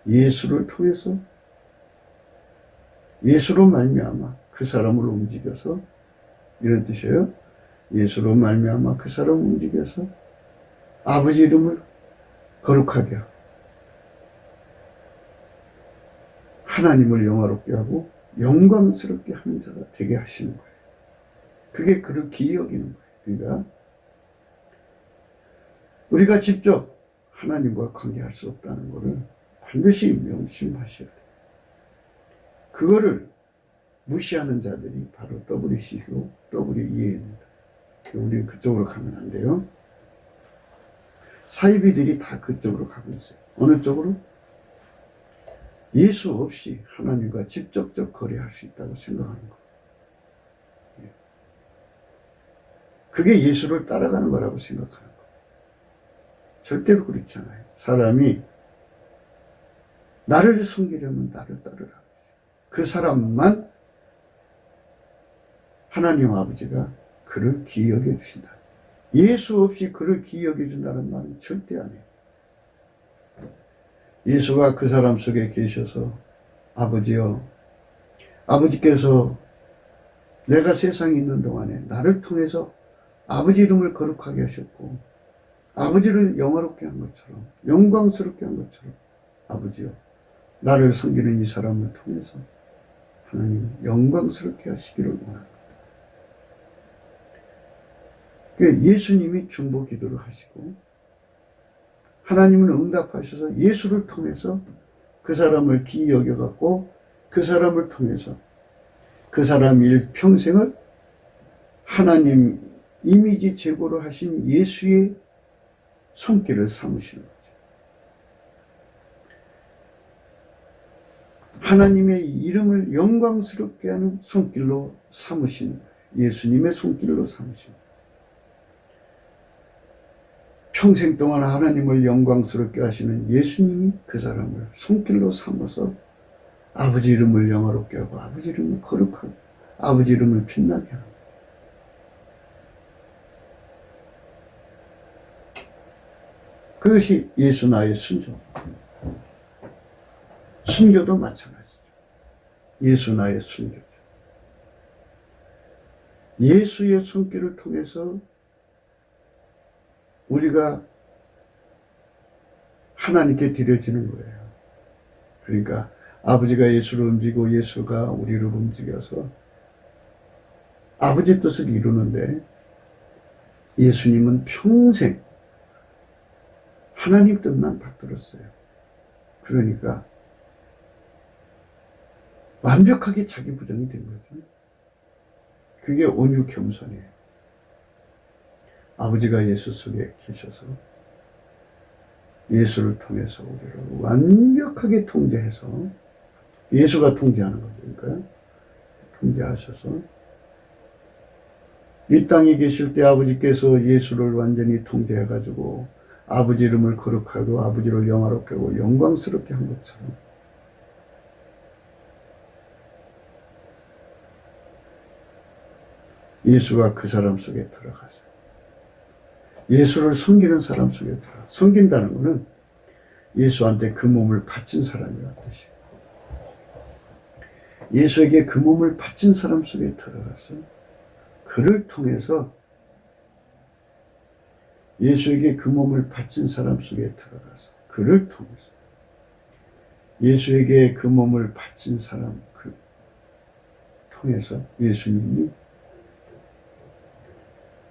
예수를 통해서 예수로 말미암아 그 사람을 움직여서 이런 뜻이에요. 예수로 말미암아 그 사람을 움직여서 아버지 이름을 거룩하게 하고 하나님을 영화롭게 하고 영광스럽게 하는 자가 되게 하시는 거예요. 그게 그를 기억이는 거예요. 그러니까 우리가 직접 하나님과 관계할 수 없다는 것을 반드시 명심하셔야 돼요. 그거를 무시하는 자들이 바로 WC고 WEA입니다. 우리는 그쪽으로 가면 안 돼요. 사이비들이 다 그쪽으로 가고 있어요. 어느 쪽으로? 예수 없이 하나님과 직접적 거래할 수 있다고 생각하는 거예요. 그게 예수를 따라가는 거라고 생각하는 거예요. 절대로 그렇지 않아요. 사람이 나를 섬기려면 나를 따르라. 그 사람만 하나님 아버지가 그를 기억해 주신다. 예수 없이 그를 기억해 준다는 말은 절대 아니에요. 예수가 그 사람 속에 계셔서 아버지여, 아버지께서 내가 세상에 있는 동안에 나를 통해서 아버지 이름을 거룩하게 하셨고 아버지를 영화롭게 한 것처럼 영광스럽게 한 것처럼 아버지여 나를 섬기는 이 사람을 통해서 하나님 영광스럽게 하시기를 원합니다. 예수님이 중보 기도를 하시고 하나님은 응답하셔서 예수를 통해서 그 사람을 기이 여겨갖고 그 사람을 통해서 그 사람 일평생을 하나님 이미지 제고를 하신 예수의 손길을 삼으시는 거죠. 하나님의 이름을 영광스럽게 하는 손길로 삼으시는 거예요. 예수님의 손길로 삼으시는 거예요. 평생 동안 하나님을 영광스럽게 하시는 예수님이 그 사람을 손길로 삼아서 아버지 이름을 영화롭게 하고 아버지 이름을 거룩하고 아버지 이름을 빛나게 하는 거예요. 그것이 예수 나의 순종. 순교도 마찬가지죠. 예수 나의 순교죠. 예수의 손길을 통해서 우리가 하나님께 드려지는 거예요. 그러니까 아버지가 예수를 움직이고 예수가 우리를 움직여서 아버지 뜻을 이루는데 예수님은 평생 하나님 뜻만 받들었어요. 그러니까 완벽하게 자기 부정이 된 거죠. 그게 온유 겸손이에요. 아버지가 예수 속에 계셔서 예수를 통해서 우리를 완벽하게 통제해서 예수가 통제하는 거니까요. 통제하셔서 이 땅에 계실 때 아버지께서 예수를 완전히 통제해가지고 아버지 이름을 거룩하고 아버지를 영화롭게 하고 영광스럽게 한 것처럼 예수가 그 사람 속에 들어가서 예수를 섬기는 사람 속에 들어가. 섬긴다는 것은 예수한테 그 몸을 바친 사람이라는 뜻이에요. 예수에게 그 몸을 바친 사람 속에 들어가서 그를 통해서 예수에게 그 몸을 바친 사람 속에 들어가서 그를 통해서 예수에게 그 몸을 바친 사람 통해서 예수님이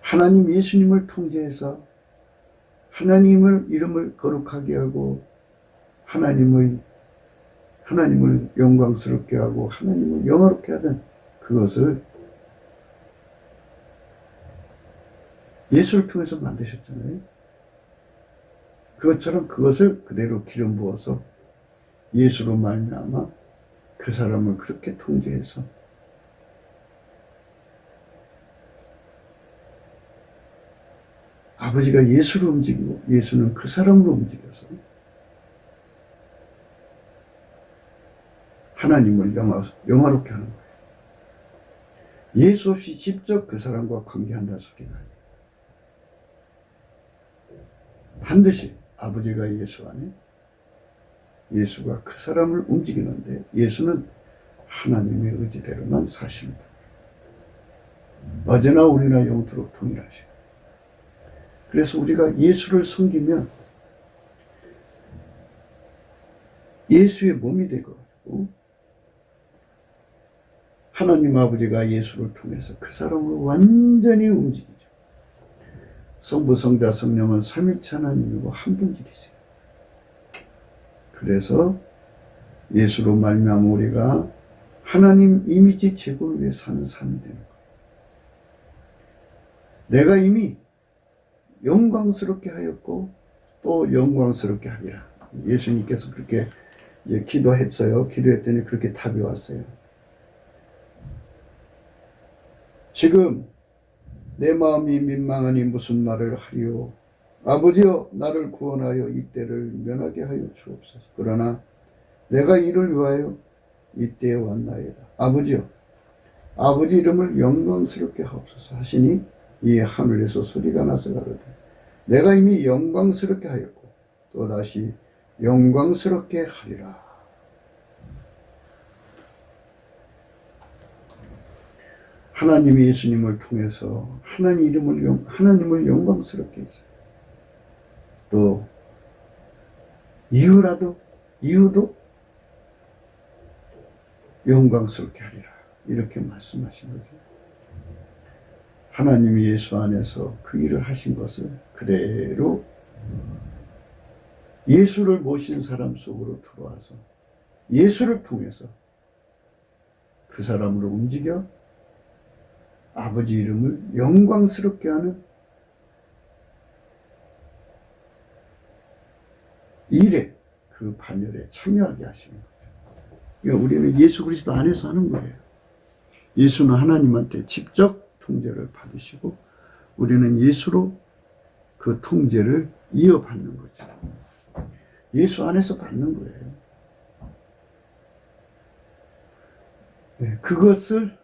하나님 예수님을 통제해서 하나님을 이름을 거룩하게 하고 하나님을 영광스럽게 하고 하나님을 영화롭게 하던 그것을 예수를 통해서 만드셨잖아요. 그것처럼 그것을 그대로 기름 부어서 예수로 말미암아 그 사람을 그렇게 통제해서 아버지가 예수를 움직이고 예수는 그 사람으로 움직여서 하나님을 영화롭게 하는 거예요. 예수 없이 직접 그 사람과 관계한다는 소리가 아니에요. 반드시 아버지가 예수 안에 예수가 그 사람을 움직이는데 예수는 하나님의 의지대로만 사시는 분. 어제나 오늘이나 영토록 동일하시고 그래서 우리가 예수를 섬기면 예수의 몸이 되고 하나님 아버지가 예수를 통해서 그 사람을 완전히 움직이죠. 성부, 성자, 성령은 삼일체 하나님이고 한 분이세요. 그래서 예수로 말미암아 우리가 하나님 이미지 제고를 위해 사는 삶이 되는 거예요. 내가 이미 영광스럽게 하였고 또 영광스럽게 하리라. 예수님께서 그렇게 기도했어요. 기도했더니 그렇게 답이 왔어요. 지금 내 마음이 민망하니 무슨 말을 하리요. 아버지여 나를 구원하여 이때를 면하게 하여 주옵소서. 그러나 내가 이를 위하여 이때에 왔나이다. 아버지여 아버지 이름을 영광스럽게 하옵소서 하시니 이 하늘에서 소리가 나서 가로되 내가 이미 영광스럽게 하였고 또다시 영광스럽게 하리라. 하나님이 예수님을 통해서 하나님을 영광스럽게 했어요. 또 이후도 영광스럽게 하리라. 이렇게 말씀하신 거죠. 하나님이 예수 안에서 그 일을 하신 것을 그대로 예수를 모신 사람 속으로 들어와서 예수를 통해서 그 사람으로 움직여 아버지 이름을 영광스럽게 하는 일에 그 반열에 참여하게 하시는 거죠. 그러니까 우리는 예수 그리스도 안에서 하는 거예요. 예수는 하나님한테 직접 통제를 받으시고 우리는 예수로 그 통제를 이어받는 거죠. 예수 안에서 받는 거예요. 네, 그것을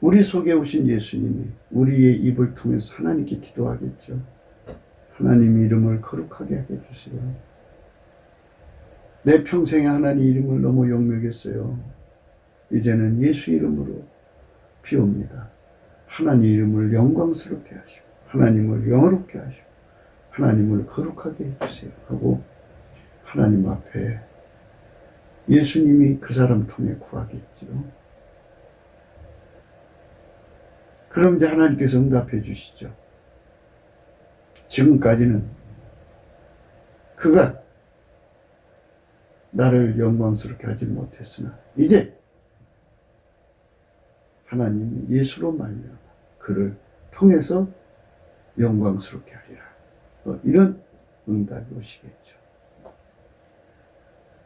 우리 속에 오신 예수님이 우리의 입을 통해서 하나님께 기도하겠죠. 하나님 이름을 거룩하게 하게 해주세요. 내 평생에 하나님 이름을 너무 욕먹였어요. 이제는 예수 이름으로 비웁니다. 하나님 이름을 영광스럽게 하시고 하나님을 영화롭게 하시고 하나님을 거룩하게 해주세요 하고 하나님 앞에 예수님이 그 사람 통해 구하겠죠. 그럼 이제 하나님께서 응답해 주시죠. 지금까지는 그가 나를 영광스럽게 하지 못했으나 이제 하나님이 예수로 말미암아 그를 통해서 영광스럽게 하리라. 이런 응답이 오시겠죠.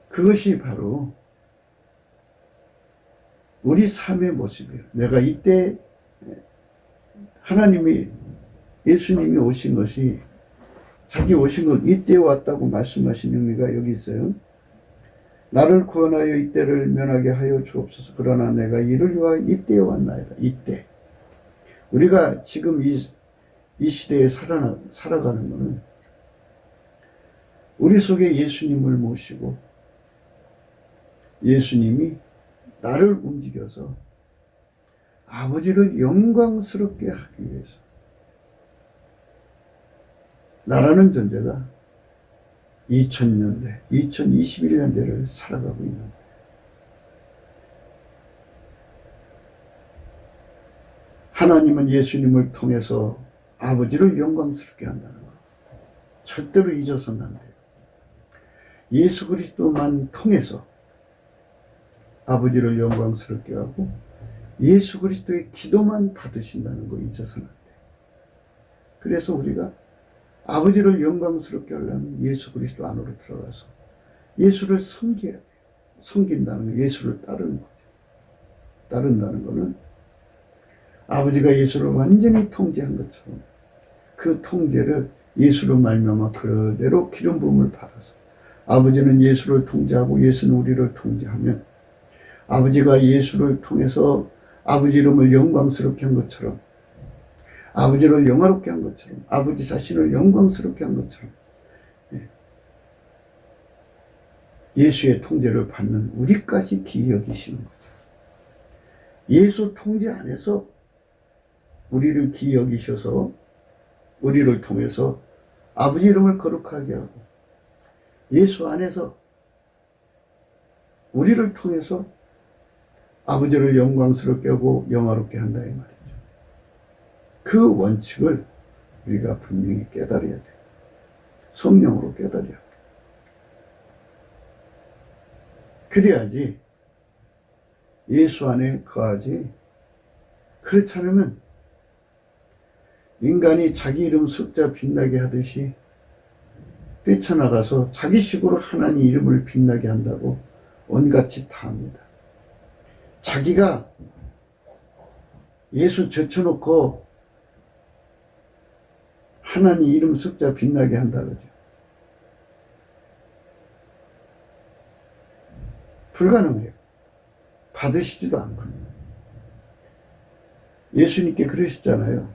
그것이 바로 우리 삶의 모습이에요. 내가 이때 하나님이 예수님이 오신 것이 자기 오신 걸 이때 왔다고 말씀하신 의미가 여기 있어요. 나를 구원하여 이때를 면하게 하여 주옵소서. 그러나 내가 이를 위하여 이때에 왔나이다. 이때. 우리가 지금 이 시대에 살아가는 것은 우리 속에 예수님을 모시고 예수님이 나를 움직여서 아버지를 영광스럽게 하기 위해서 나라는 존재가 2000년대, 2021년대를 살아가고 있는 거예요. 하나님은 예수님을 통해서 아버지를 영광스럽게 한다는 거 절대로 잊어서는 안 돼요. 예수 그리스도만 통해서 아버지를 영광스럽게 하고 예수 그리스도의 기도만 받으신다는 거 잊어서는 안 돼요. 그래서 우리가 아버지를 영광스럽게 하려면 예수 그리스도 안으로 들어가서 예수를 섬겨야 돼요. 섬긴다는 거, 예수를 따르는 거죠. 따른다는 거는 아버지가 예수를 완전히 통제한 것처럼 그 통제를 예수로 말미암아 그대로 기름 부음을 받아서 아버지는 예수를 통제하고 예수는 우리를 통제하면 아버지가 예수를 통해서 아버지 이름을 영광스럽게 한 것처럼 아버지를 영화롭게 한 것처럼 아버지 자신을 영광스럽게 한 것처럼 예수의 통제를 받는 우리까지 기이 여기시는 거죠. 예수 통제 안에서 우리를 기이 여기셔서 우리를 통해서 아버지 이름을 거룩하게 하고 예수 안에서 우리를 통해서 아버지를 영광스럽게 하고 영화롭게 한다 이 말이죠. 그 원칙을 우리가 분명히 깨달아야 돼요. 성령으로 깨달아야 돼요. 그래야지 예수 안에 거하지. 그렇지 않으면 인간이 자기 이름 숫자 빛나게 하듯이 뛰쳐나가서 자기식으로 하나님 이름을 빛나게 한다고 온갖 짓 다 합니다. 자기가 예수 제쳐놓고 하나님 이름 숫자 빛나게 한다 그러죠. 불가능해요. 받으시지도 않거든요. 예수님께 그러셨잖아요.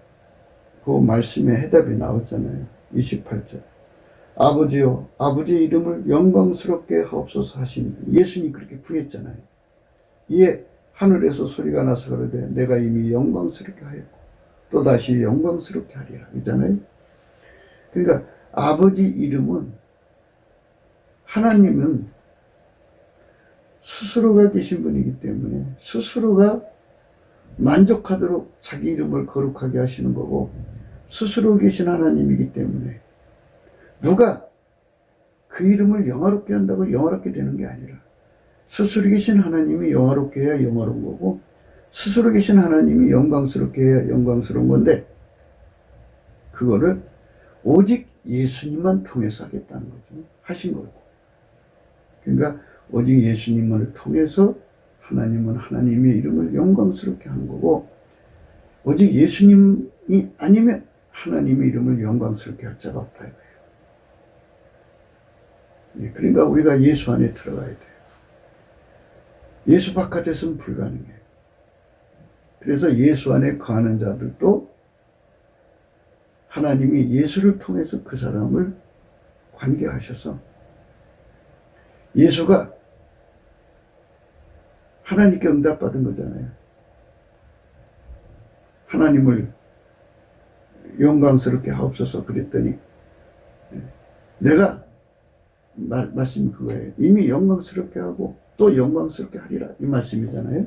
그 말씀에 해답이 나왔잖아요. 28절. 아버지요, 아버지의 이름을 영광스럽게 하옵소서 하시니 예수님이 그렇게 구했잖아요. 이에 하늘에서 소리가 나서 그러되 내가 이미 영광스럽게 하였고 또다시 영광스럽게 하리라 있잖아요. 그러니까 아버지 이름은 하나님은 스스로가 계신 분이기 때문에 스스로가 만족하도록 자기 이름을 거룩하게 하시는 거고 스스로 계신 하나님이기 때문에 누가 그 이름을 영화롭게 한다고 영화롭게 되는 게 아니라 스스로 계신 하나님이 영화롭게 해야 영화로운 거고 스스로 계신 하나님이 영광스럽게 해야 영광스러운 건데 그거를 오직 예수님만 통해서 하겠다는 거죠. 하신 거고. 그러니까 오직 예수님을 통해서 하나님은 하나님의 이름을 영광스럽게 하는 거고 오직 예수님이 아니면 하나님의 이름을 영광스럽게 할 자가 없다 이거예요. 그러니까 우리가 예수 안에 들어가야 돼요. 예수 바깥에서는 불가능해요. 그래서 예수 안에 거하는 자들도 하나님이 예수를 통해서 그 사람을 관계하셔서 예수가 하나님께 응답받은 거잖아요. 하나님을 영광스럽게 하옵소서 그랬더니 내가 말씀이 그거예요. 이미 영광스럽게 하고 또 영광스럽게 하리라 이 말씀이잖아요.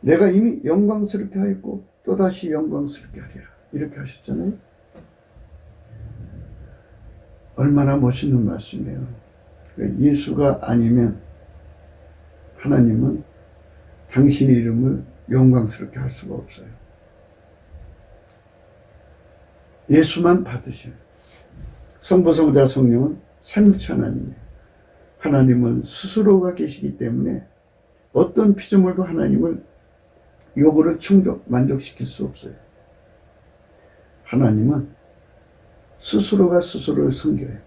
내가 이미 영광스럽게 하였고 또다시 영광스럽게 하리라 이렇게 하셨잖아요. 얼마나 멋있는 말씀이에요. 예수가 아니면 하나님은 당신의 이름을 영광스럽게 할 수가 없어요. 예수만 받으시는 성부, 성자, 성령은 삼위일체 하나님이에요. 하나님은 스스로가 계시기 때문에 어떤 피조물도 하나님을 요구를 만족시킬 수 없어요. 하나님은 스스로가 스스로를 섬겨요.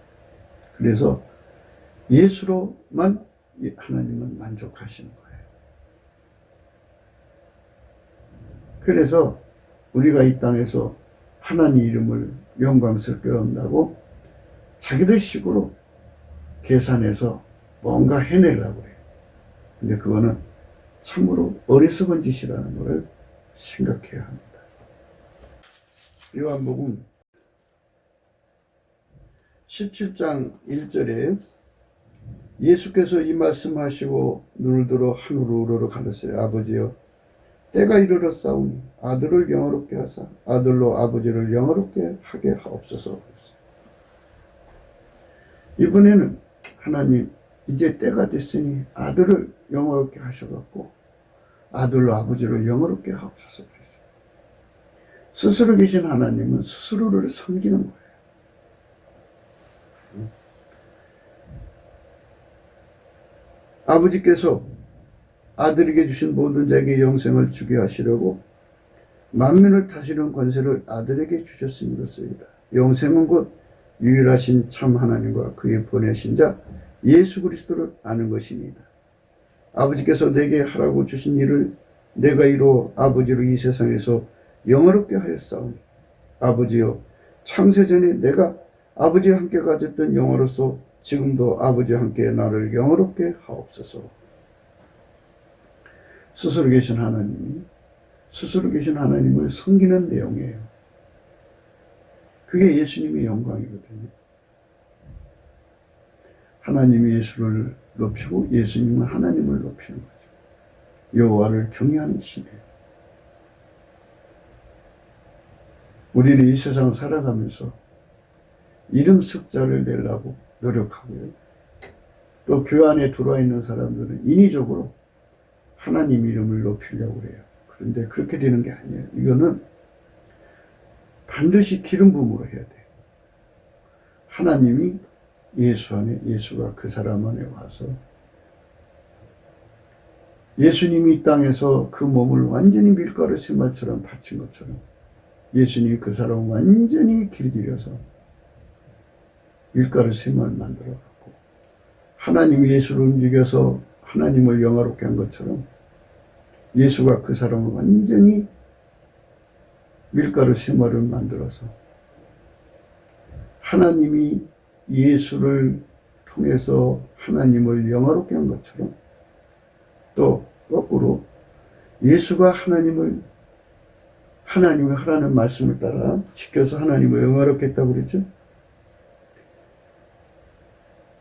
그래서 예수로만 하나님은 만족하시는 거예요. 그래서 우리가 이 땅에서 하나님 이름을 영광스럽게 한다고 자기들 식으로 계산해서 뭔가 해내려고 해요. 근데 그거는 참으로 어리석은 짓이라는 것을 생각해야 합니다. 요한복음 17장 1절에 예수께서 이 말씀하시고 눈을 들어 하늘로 우러러 가르치되 아버지여 때가 이르렀사오니 아들을 영화롭게 하사 아들로 아버지를 영화롭게 하게 하옵소서. 이번에는 하나님 이제 때가 됐으니 아들을 영화롭게 하셔갖고 아들로 아버지를 영화롭게 하옵소서 그랬어요. 스스로 계신 하나님은 스스로를 섬기는 거예요. 아버지께서 아들에게 주신 모든 자에게 영생을 주게 하시려고 만민을 다스리는 권세를 아들에게 주셨음이로소이다. 영생은 곧 유일하신 참 하나님과 그의 보내신 자 예수 그리스도를 아는 것이니이다. 아버지께서 내게 하라고 주신 일을 내가 이루어 아버지로 이 세상에서 영화롭게 하였사오니 아버지여 창세전에 내가 아버지와 함께 가졌던 영화로서 지금도 아버지와 함께 나를 영화롭게 하옵소서. 스스로 계신 하나님을 섬기는 내용이에요. 그게 예수님의 영광이거든요. 하나님이 예수를 높이고 예수님은 하나님을 높이는 거죠. 여호와를 경외하는 시대예요. 우리는 이 세상 살아가면서 이름 숫자를 내려고 노력하고요. 또 교회 안에 들어와 있는 사람들은 인위적으로 하나님 이름을 높이려고 해요. 그런데 그렇게 되는 게 아니에요. 이거는 반드시 기름 부음으로 해야 돼요. 하나님이 예수 안에, 예수가 그 사람 안에 와서 예수님이 이 땅에서 그 몸을 완전히 밀가루 새말처럼 바친 것처럼 예수님이 그 사람을 완전히 길들여서 밀가루 새말 만들어갖고 하나님이 예수를 움직여서 하나님을 영화롭게 한 것처럼 예수가 그 사람을 완전히 밀가루 새말을 만들어서 하나님이 예수를 통해서 하나님을 영화롭게 한 것처럼 또 거꾸로 예수가 하나님을 하라는 말씀을 따라 지켜서 하나님을 영화롭게 했다고 그랬죠.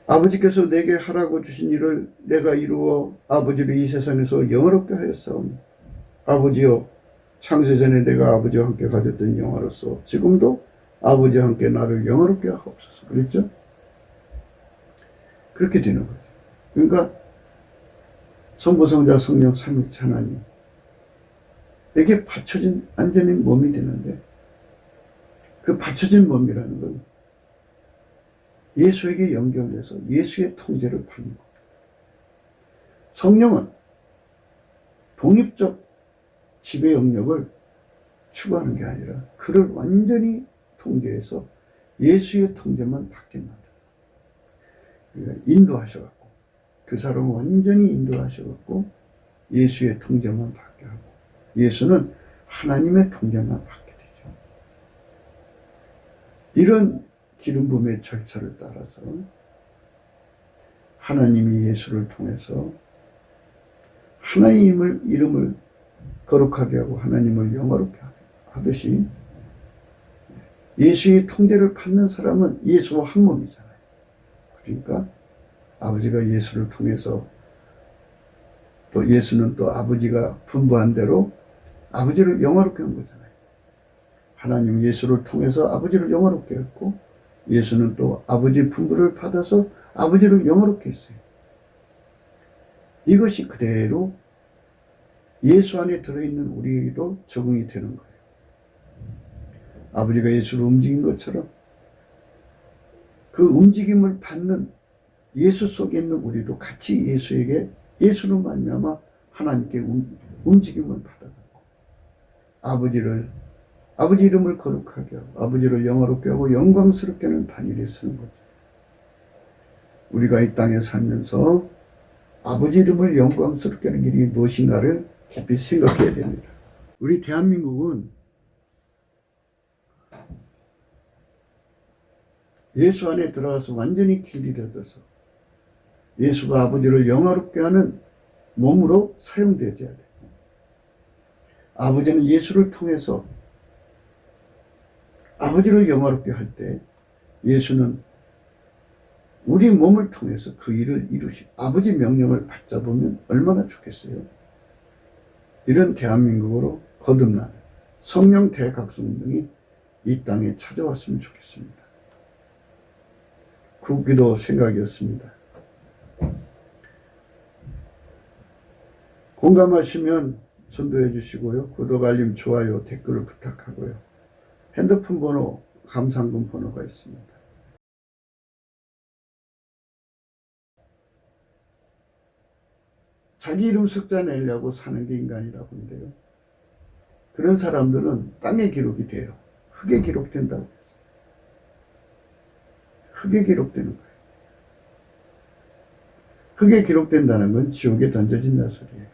아버지께서 내게 하라고 주신 일을 내가 이루어 아버지를 이 세상에서 영화롭게 하였사오니 아버지여 창세전에 내가 아버지와 함께 가졌던 영화로서 지금도 아버지와 함께 나를 영화롭게 하옵소서 그랬죠. 그렇게 되는 거죠. 그러니까 성부 성자 성령 삼위일체 하나님에게 받쳐진 완전히 몸이 되는데 그 받쳐진 몸이라는 건 예수에게 연결돼서 예수의 통제를 받는 겁니다. 성령은 독립적 지배 영역을 추구하는 게 아니라 그를 완전히 통제해서 예수의 통제만 받게 만들어요. 인도하셔갖고 그 사람을 완전히 인도하셔갖고 예수의 통제만 받게 하고 예수는 하나님의 통제만 받게 되죠. 이런 기름 부음의 절차를 따라서 하나님이 예수를 통해서 하나님의 이름을 거룩하게 하고 하나님을 영화롭게 하듯이 예수의 통제를 받는 사람은 예수와 한 몸이잖아요. 그러니까 아버지가 예수를 통해서 또 예수는 또 아버지가 분부한 대로 아버지를 영화롭게 한 거잖아요. 하나님 예수를 통해서 아버지를 영화롭게 했고 예수는 또 아버지 분부를 받아서 아버지를 영화롭게 했어요. 이것이 그대로 예수 안에 들어있는 우리도 적응이 되는 거예요. 아버지가 예수를 움직인 것처럼 그 움직임을 받는 예수 속에 있는 우리도 같이 예수로 말미암아 하나님께 움직임을 받아가고 아버지 이름을 거룩하게 하고 아버지를 영화롭게 하고 영광스럽게 하는 반일에 서는 거죠. 우리가 이 땅에 살면서 아버지 이름을 영광스럽게 하는 길이 무엇인가를 깊이 생각해야 됩니다. 우리 대한민국은 예수 안에 들어가서 완전히 길을 얻어서 예수가 아버지를 영화롭게 하는 몸으로 사용되어야 돼요. 아버지는 예수를 통해서 아버지를 영화롭게 할 때 예수는 우리 몸을 통해서 그 일을 아버지 명령을 받잡으면 얼마나 좋겠어요. 이런 대한민국으로 거듭나는 성령 대각성 운동이 이 땅에 찾아왔으면 좋겠습니다. 국기도 생각이었습니다. 공감하시면 전도해 주시고요. 구독, 알림, 좋아요, 댓글을 부탁하고요. 핸드폰 번호, 감상금 번호가 있습니다. 자기 이름 숫자 내려고 사는 게 인간이라고 하는데요. 그런 사람들은 땅에 기록이 돼요. 흙에 기록된다고 했어요. 흙에 기록되는 거예요. 흙에 기록된다는 건 지옥에 던져진다는 소리예요.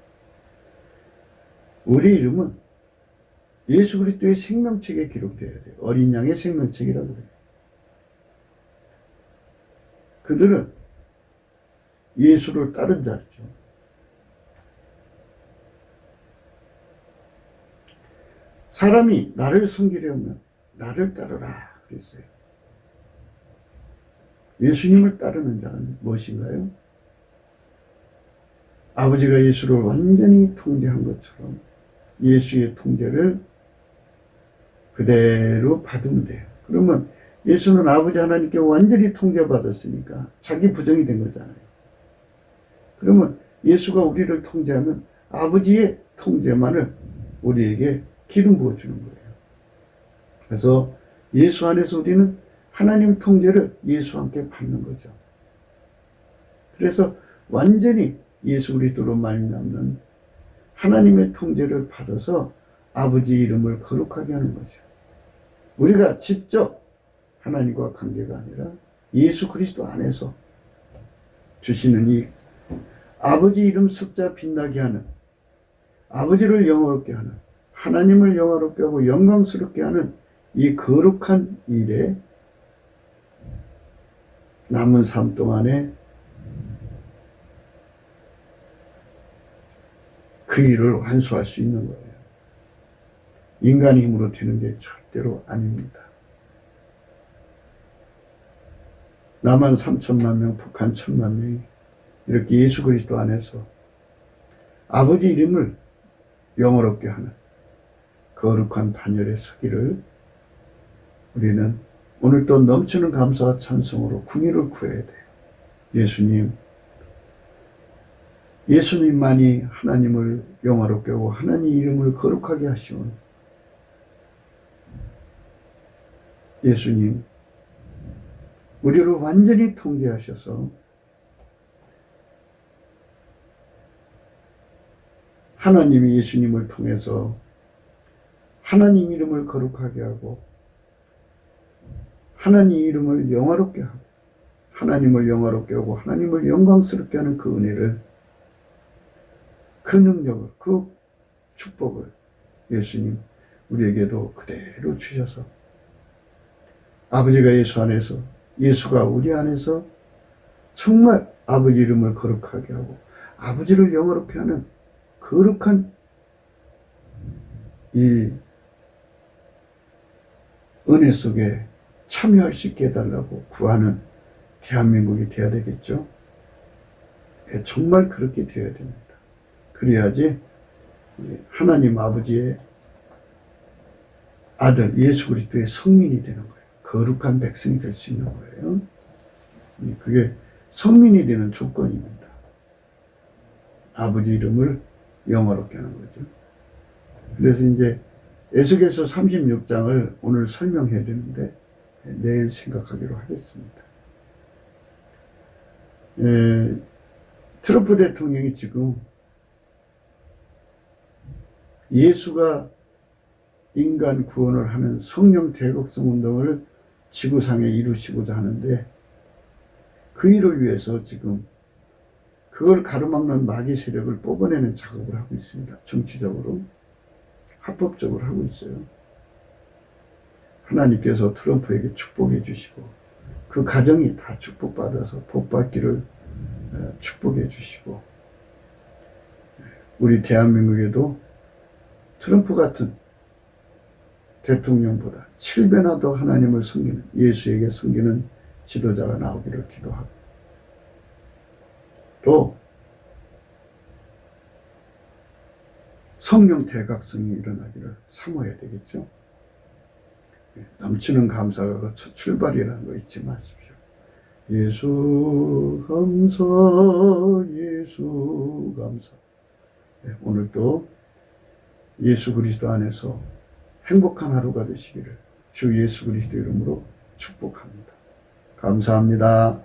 우리 이름은 예수 그리스도의 생명책에 기록되어야 돼요. 어린 양의 생명책이라고 해요. 그들은 예수를 따른 자죠. 사람이 나를 섬기려면 나를 따르라 그랬어요. 예수님을 따르는 자는 무엇인가요? 아버지가 예수를 완전히 통제한 것처럼 예수의 통제를 그대로 받으면 돼요. 그러면 예수는 아버지 하나님께 완전히 통제받았으니까 자기 부정이 된 거잖아요. 그러면 예수가 우리를 통제하면 아버지의 통제만을 우리에게 기름 부어주는 거예요. 그래서 예수 안에서 우리는 하나님 통제를 예수와 함께 받는 거죠. 그래서 완전히 예수 그리스도로 말미암는 하나님의 통제를 받아서 아버지 이름을 거룩하게 하는 거죠. 우리가 직접 하나님과 관계가 아니라 예수 그리스도 안에서 주시는 이 아버지 이름 숫자 빛나게 하는 아버지를 영화롭게 하는 하나님을 영화롭게 하고 영광스럽게 하는 이 거룩한 일에 남은 삶 동안에 그 일을 완수할 수 있는 거예요. 인간의 힘으로 되는 게 절대로 아닙니다. 남한 3천만 명, 북한 1,000만 명이 이렇게 예수 그리스도 안에서 아버지 이름을 영어롭게 하는 거룩한 반열에 서기를 우리는 오늘 또 넘치는 감사와 찬송으로 궁유를 구해야 돼요. 예수님만이 하나님을 영화롭게 하고 하나님 이름을 거룩하게 하시온 예수님, 우리를 완전히 통제하셔서 하나님이 예수님을 통해서 하나님 이름을 거룩하게 하고 하나님 이름을 영화롭게 하고 하나님을 영화롭게 하고 하나님을 영광스럽게 하는 그 은혜를, 그 능력을, 그 축복을 예수님 우리에게도 그대로 주셔서 아버지가 예수 안에서, 예수가 우리 안에서 정말 아버지 이름을 거룩하게 하고 아버지를 영화롭게 하는 거룩한 이 은혜 속에 참여할 수 있게 해달라고 구하는 대한민국이 되어야 되겠죠. 정말 그렇게 되어야 됩니다. 그래야지 하나님 아버지의 아들 예수 그리스도의 성민이 되는 거예요. 거룩한 백성이 될 수 있는 거예요. 그게 성민이 되는 조건입니다. 아버지 이름을 영화롭게 하는 거죠. 그래서 이제 에스겔서 36장을 오늘 설명해야 되는데 내일 생각하기로 하겠습니다. 트럼프 대통령이 지금 예수가 인간 구원을 하는 성령 대곡성 운동을 지구상에 이루시고자 하는데 그 일을 위해서 지금 그걸 가로막는 마귀 세력을 뽑아내는 작업을 하고 있습니다. 정치적으로 합법적으로 하고 있어요. 하나님께서 트럼프에게 축복해 주시고 그 가정이 다 축복받아서 복받기를 축복해 주시고 우리 대한민국에도 트럼프 같은 대통령보다 7배나 더 하나님을 섬기는 예수에게 섬기는 지도자가 나오기를 기도하고 또 성령 대각성이 일어나기를 사모해야 되겠죠. 넘치는 감사가 첫 출발이라는 거 잊지 마십시오. 예수 감사, 예수 감사. 오늘도 예수 그리스도 안에서 행복한 하루가 되시기를 주 예수 그리스도 이름으로 축복합니다. 감사합니다.